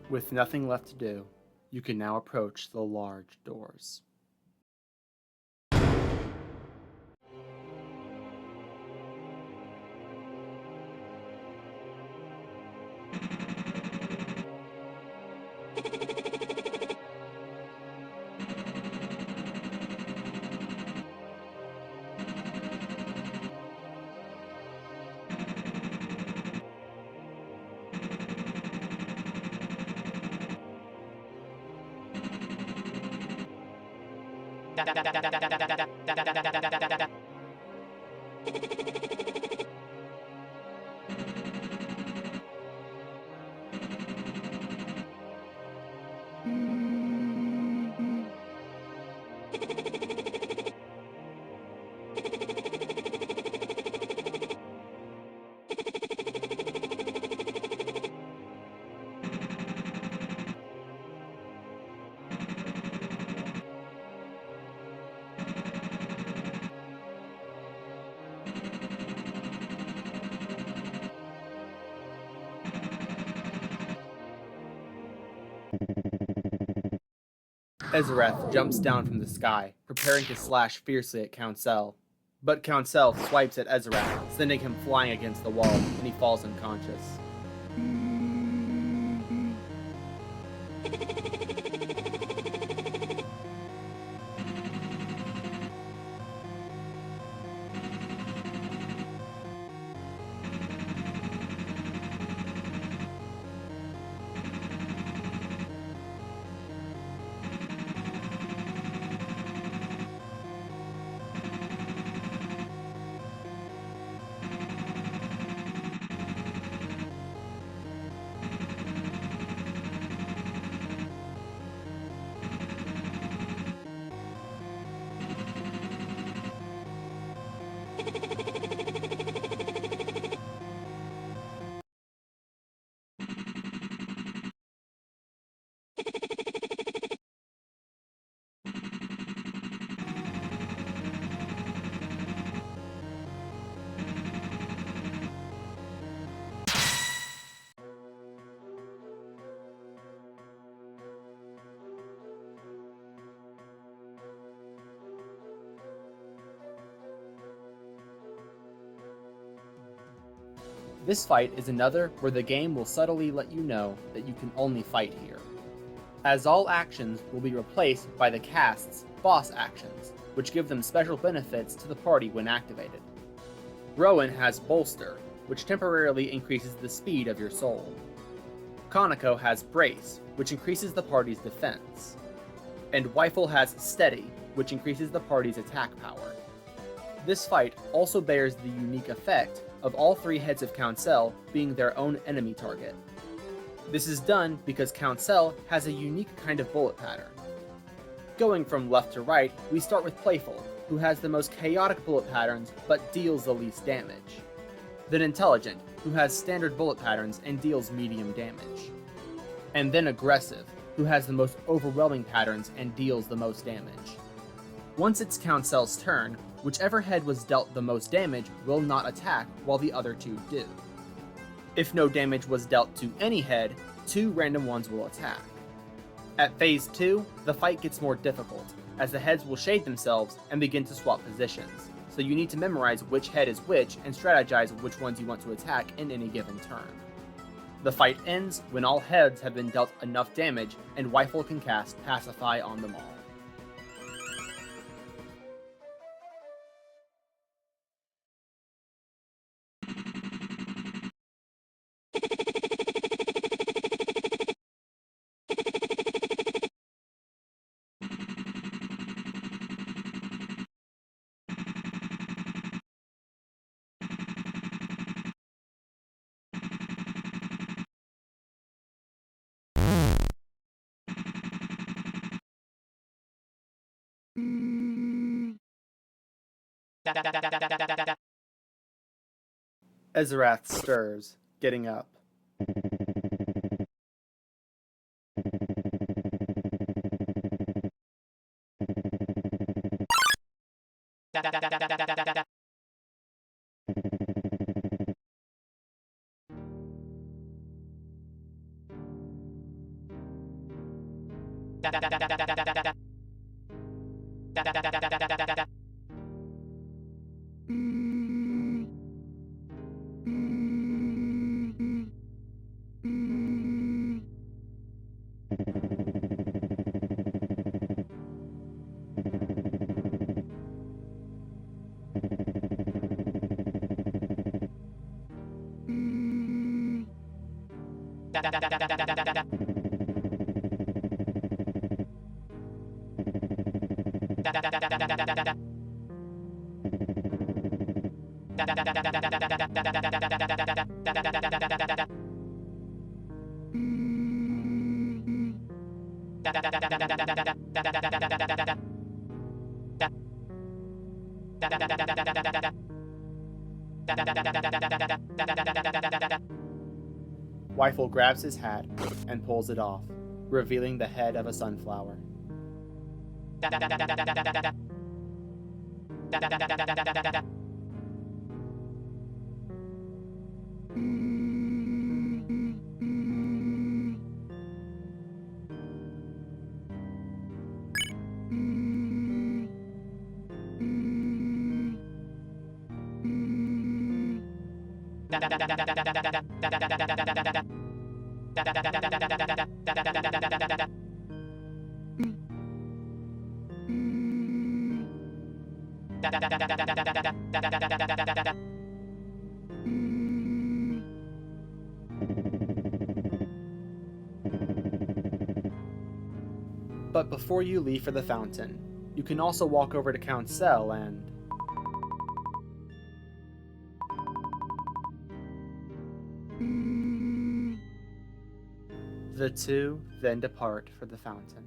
With nothing left to do, you can now approach the large doors. Ezeraath jumps down from the sky, preparing to slash fiercely at Councel. But Councel swipes at Ezeraath, sending him flying against the wall, and he falls unconscious. This fight is another where the game will subtly let you know that you can only fight here, as all actions will be replaced by the cast's boss actions, which give them special benefits to the party when activated. Rowan has Bolster, which temporarily increases the speed of your soul. Kanako has Brace, which increases the party's defense. And Weifel has Steady, which increases the party's attack power. This fight also bears the unique effect of all three heads of Councel being their own enemy target. This is done because Councel has a unique kind of bullet pattern. Going from left to right, we start with Playful, who has the most chaotic bullet patterns but deals the least damage. Then Intelligent, who has standard bullet patterns and deals medium damage. And then Aggressive, who has the most overwhelming patterns and deals the most damage. Once it's Council's turn, whichever head was dealt the most damage will not attack while the other two do. If no damage was dealt to any head, 2 random ones will attack. At Phase 2, the fight gets more difficult, as the heads will shade themselves and begin to swap positions, so you need to memorize which head is which and strategize which ones you want to attack in any given turn. The fight ends when all heads have been dealt enough damage and Weifel can cast Pacify on them all. Ezeraath stirs, getting up. Weifel grabs his hat and pulls it off, revealing the head of a sunflower. But before you leave for the fountain, you can also walk over to Councel and... The two then depart for the fountain.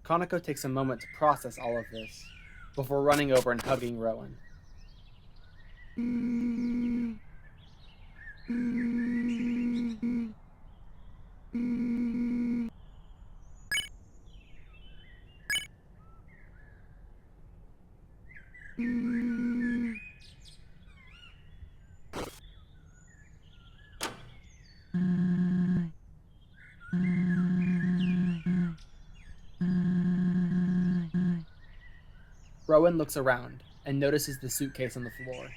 Kanako takes a moment to process all of this, before running over and hugging Rowan. Rowan looks around and notices the suitcase on the floor.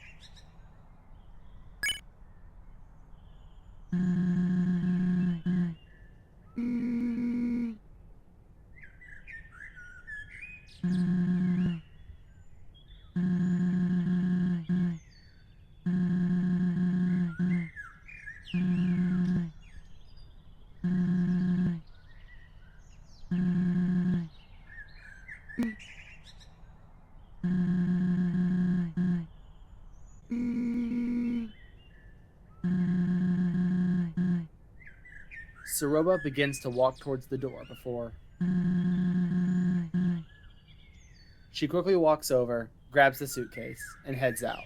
Saroba begins to walk towards the door before... She quickly walks over, grabs the suitcase, and heads out.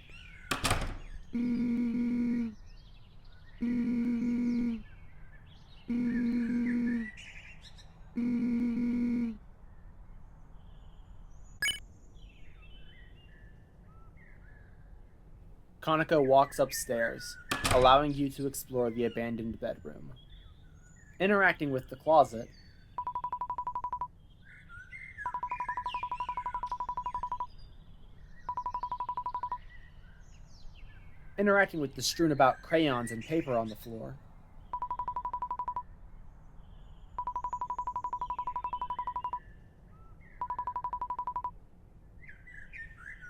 Kanako walks upstairs, allowing you to explore the abandoned bedroom. Interacting with the closet, interacting with the strewn about crayons and paper on the floor,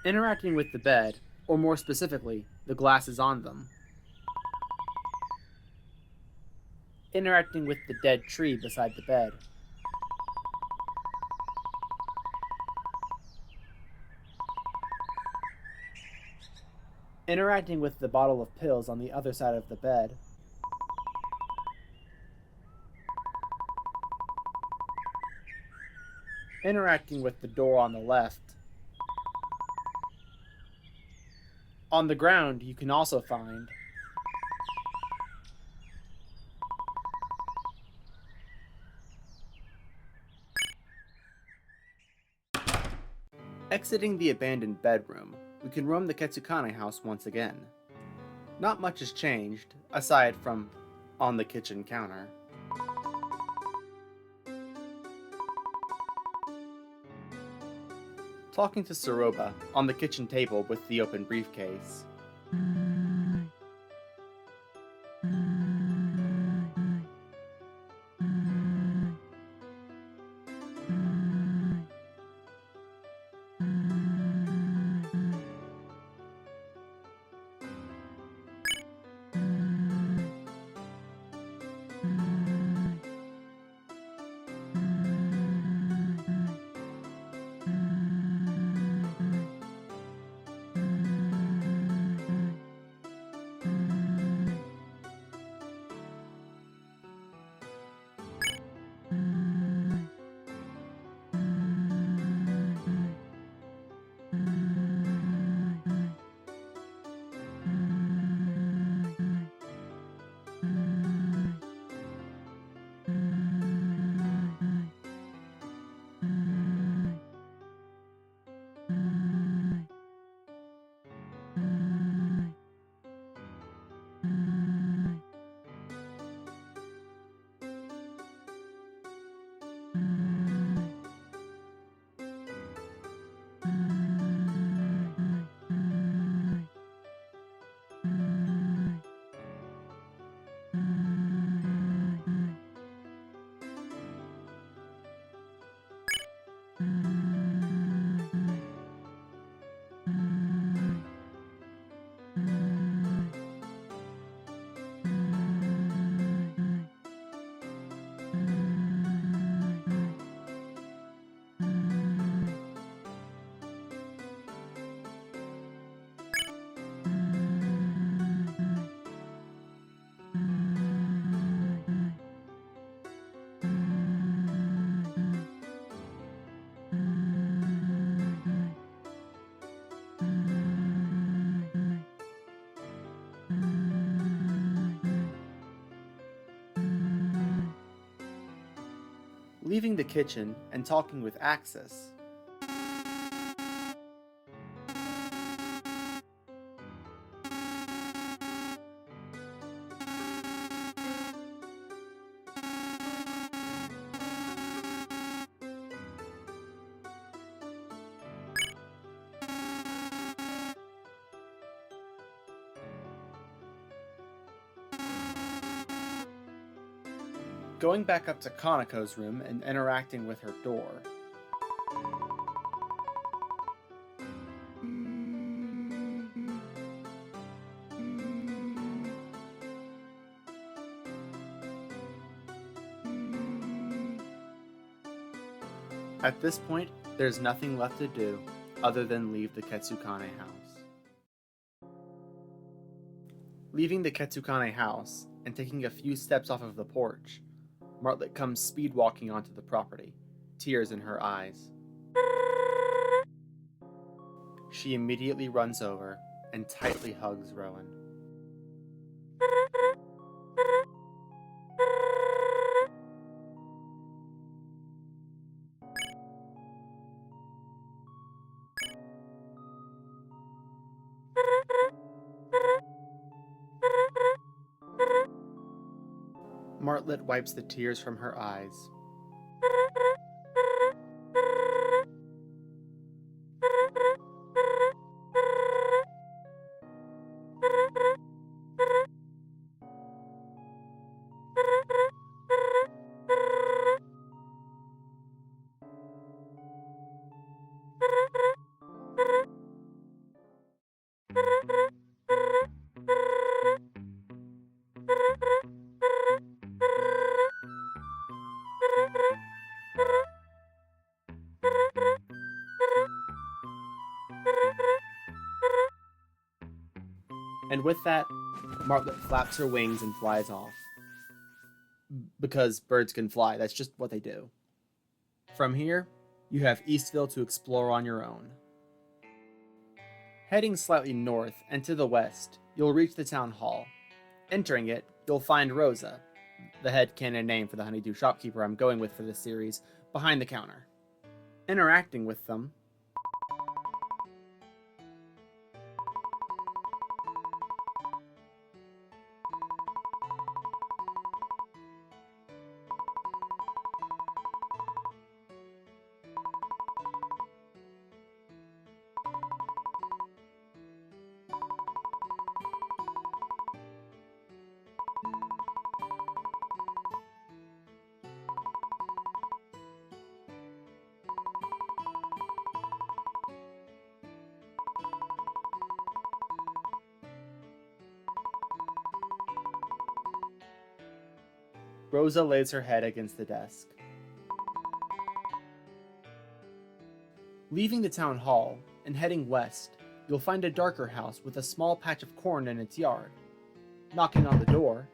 interacting with the bed, or more specifically, the glasses on them, interacting with the dead tree beside the bed, interacting with the bottle of pills on the other side of the bed, interacting with the door on the left. On the ground, you can also find Exiting the abandoned bedroom, we can roam the Ketsukane house once again. Not much has changed, aside from on the kitchen counter. Talking to Soroba on the kitchen table with the open briefcase. Leaving the kitchen and talking with Axis. Going back up to Kanako's room and interacting with her door. At this point, there's nothing left to do other than leave the Ketsukane house. Leaving the Ketsukane house and taking a few steps off of the porch, Martlet comes speed walking onto the property, tears in her eyes. She immediately runs over and tightly hugs Rowan. Martlet wipes the tears from her eyes. And with that, Martlet flaps her wings and flies off. Because birds can fly, that's just what they do. From here, you have Eastville to explore on your own. Heading slightly north and to the west, you'll reach the town hall. Entering it, you'll find Rosa, the head canon name for the honeydew shopkeeper I'm going with for this series, behind the counter. Interacting with them, Rosa lays her head against the desk. Leaving the town hall and heading west, you'll find a darker house with a small patch of corn in its yard. Knocking on the door,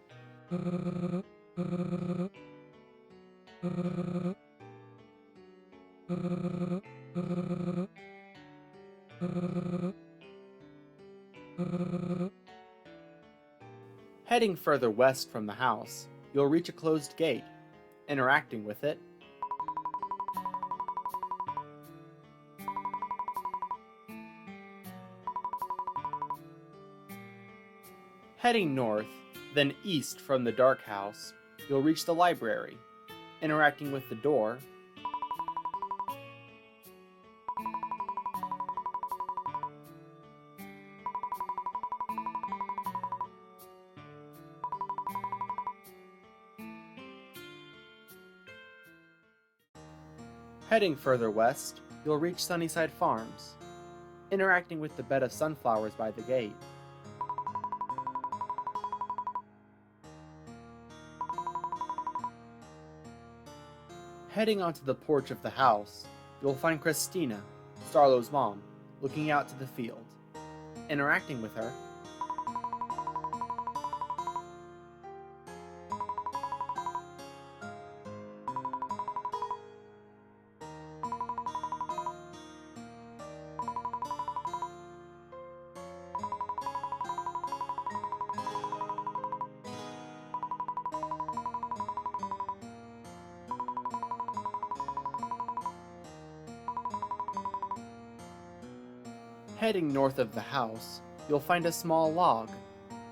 heading further west from the house, you'll reach a closed gate. Interacting with it, heading north, then east from the dark house, you'll reach the library. Interacting with the door, heading further west, you'll reach Sunnyside Farms. Interacting with the bed of sunflowers by the gate, heading onto the porch of the house, you'll find Christina, Starlo's mom, looking out to the field. Interacting with her, heading north of the house, you'll find a small log.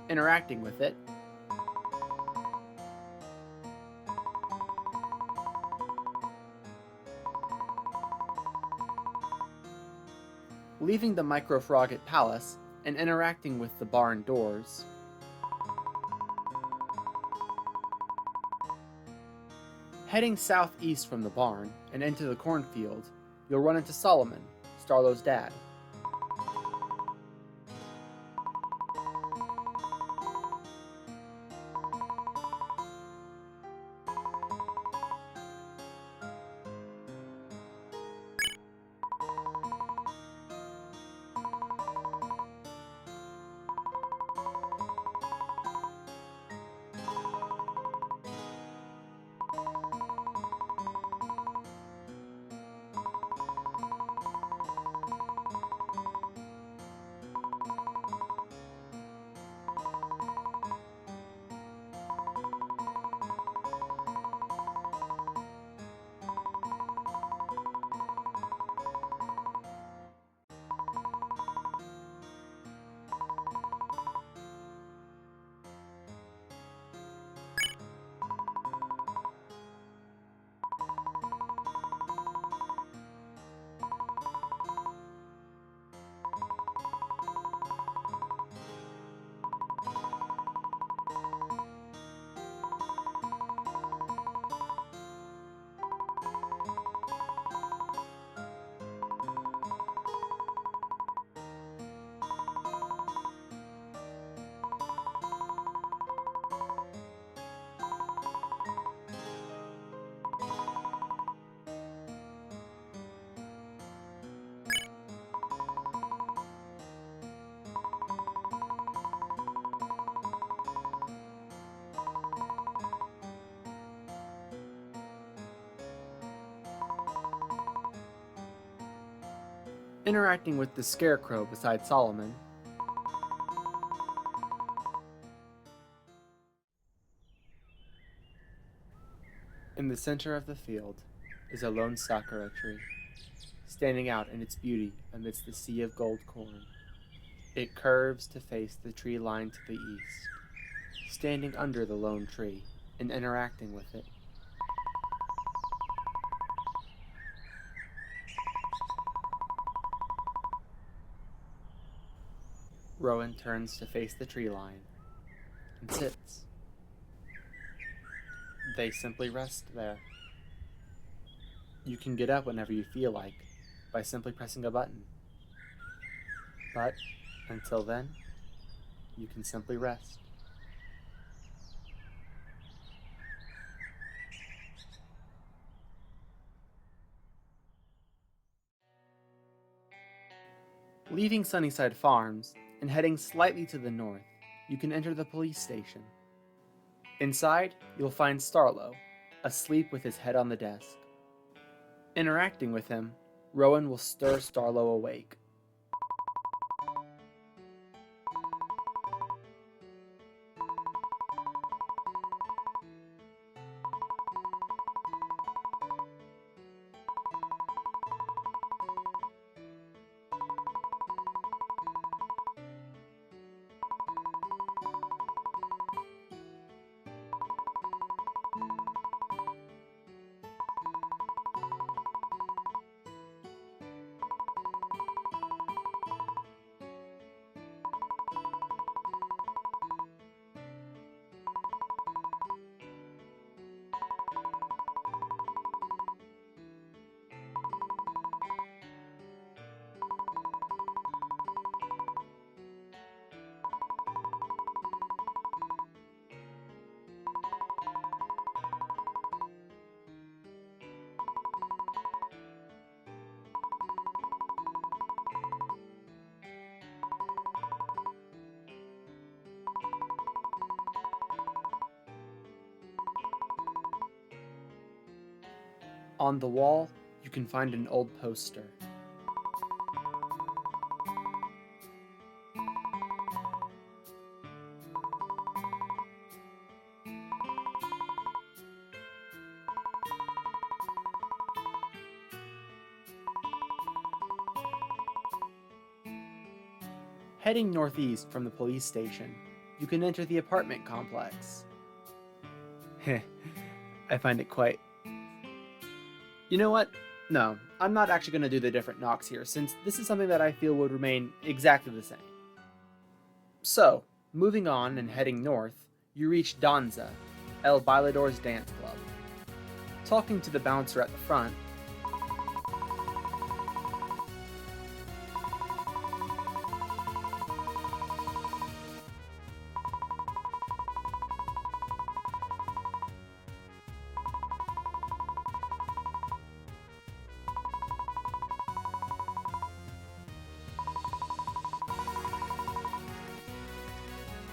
Interacting with it, leaving the Microfrogget Palace and interacting with the barn doors, heading southeast from the barn and into the cornfield, you'll run into Solomon, Starlo's dad. Interacting with the scarecrow beside Solomon, in the center of the field is a lone sakura tree, standing out in its beauty amidst the sea of gold corn. It curves to face the tree line to the east, standing under the lone tree and interacting with it. Rowan turns to face the tree line and sits. They simply rest there. You can get up whenever you feel like by simply pressing a button. But until then, you can simply rest. Leaving Sunnyside Farms and heading slightly to the north, you can enter the police station. Inside, you'll find Starlo, asleep with his head on the desk. Interacting with him, Rowan will stir Starlo awake. On the wall, you can find an old poster. Heading northeast from the police station, you can enter the apartment complex. Heh, I find it quite... You know what? No, I'm not actually going to do the different knocks here, since this is something that I feel would remain exactly the same. So, moving on and heading north, you reach Danza, El Bailador's dance club. Talking to the bouncer at the front,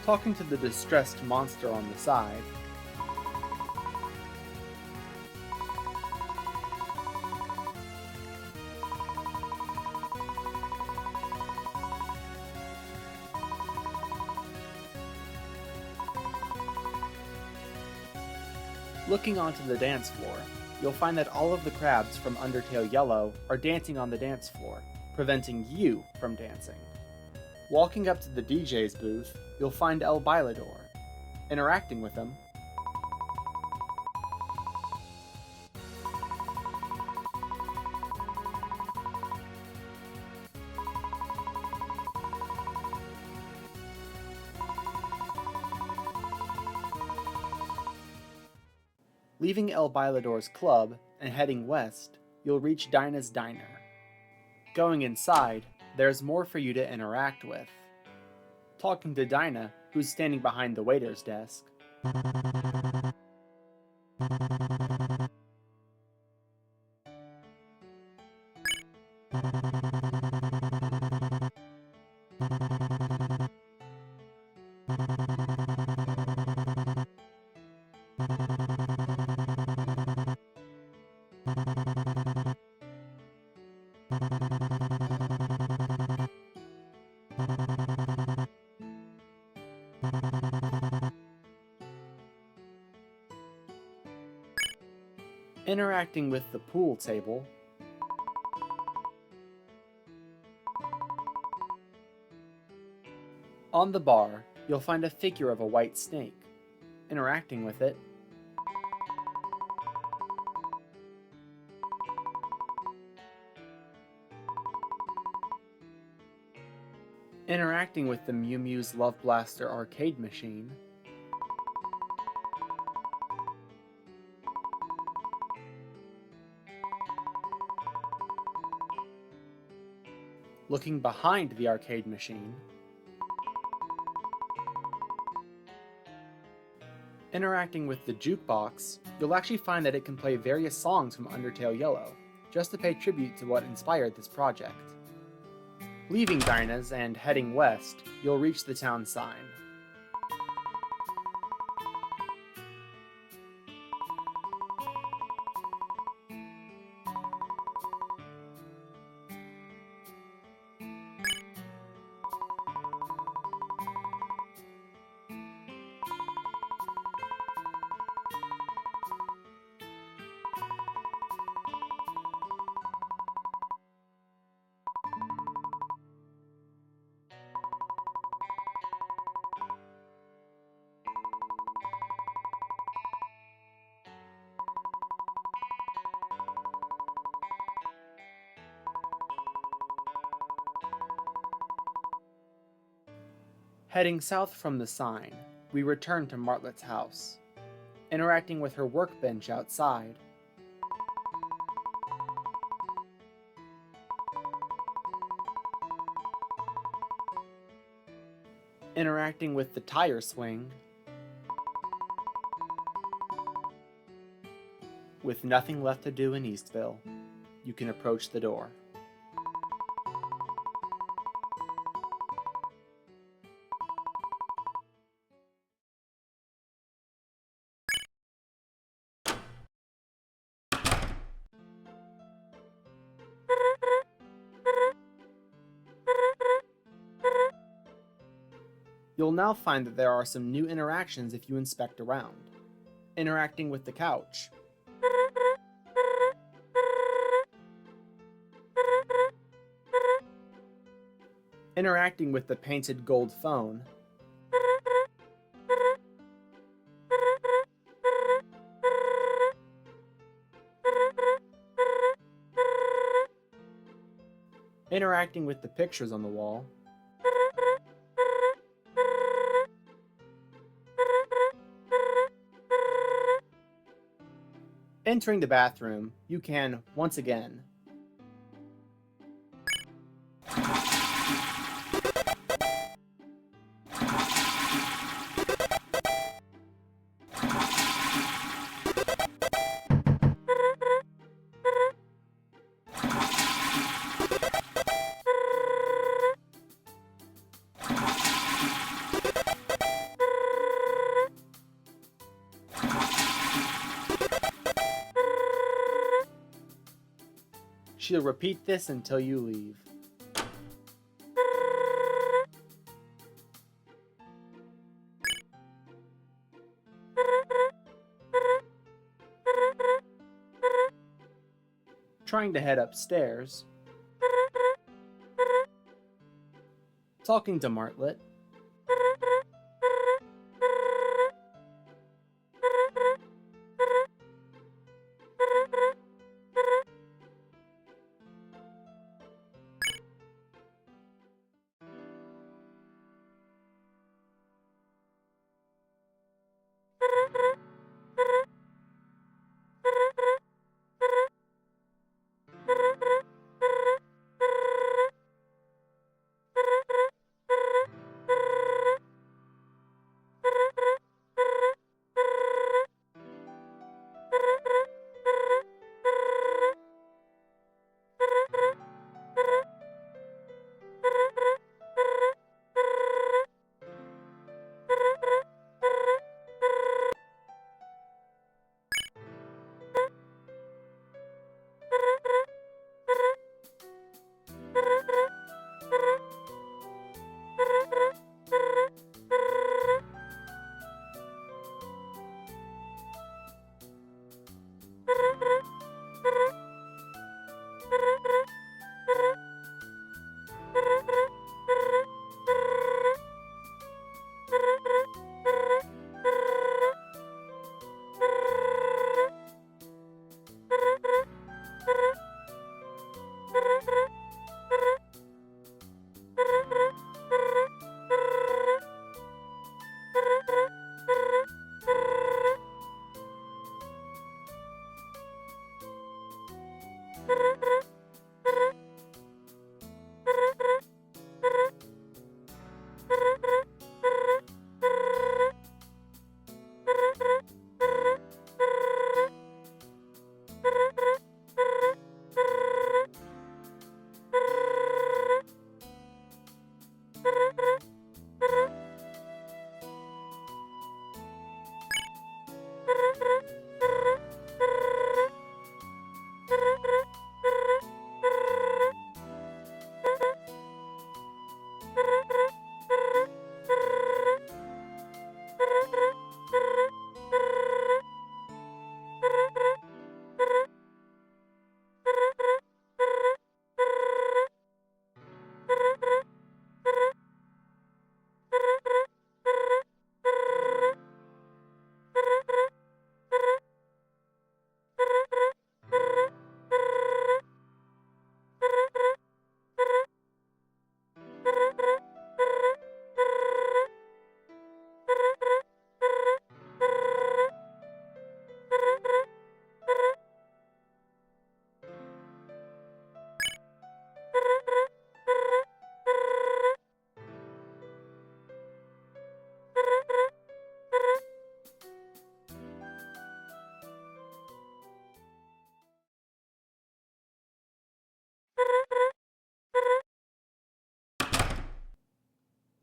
talking to the distressed monster on the side, looking onto the dance floor, you'll find that all of the crabs from Undertale Yellow are dancing on the dance floor, preventing you from dancing. Walking up to the DJ's booth, you'll find El Bailador. Interacting with him, leaving El Bailador's club and heading west, you'll reach Dinah's diner. Going inside, there's more for you to interact with. Talking to Dinah, who's standing behind the waiter's desk. Interacting with the pool table, on the bar, you'll find a figure of a white snake. Interacting with it, interacting with the Mew Mew's Love Blaster arcade machine, looking behind the arcade machine, interacting with the jukebox, you'll actually find that it can play various songs from Undertale Yellow, just to pay tribute to what inspired this project. Leaving Dinah's and heading west, you'll reach the town sign. Heading south from the sign, we return to Martlet's house, interacting with her workbench outside. Interacting with the tire swing. With nothing left to do in Eastville, you can approach the door. You'll now find that there are some new interactions if you inspect around. Interacting with the couch. Interacting with the painted gold phone. Interacting with the pictures on the wall. Entering the bathroom, you can, once again, she'll repeat this until you leave. Trying to head upstairs. Talking to Martlet.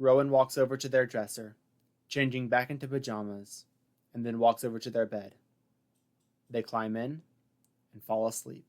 Rowan walks over to their dresser, changing back into pajamas, and then walks over to their bed. They climb in and fall asleep.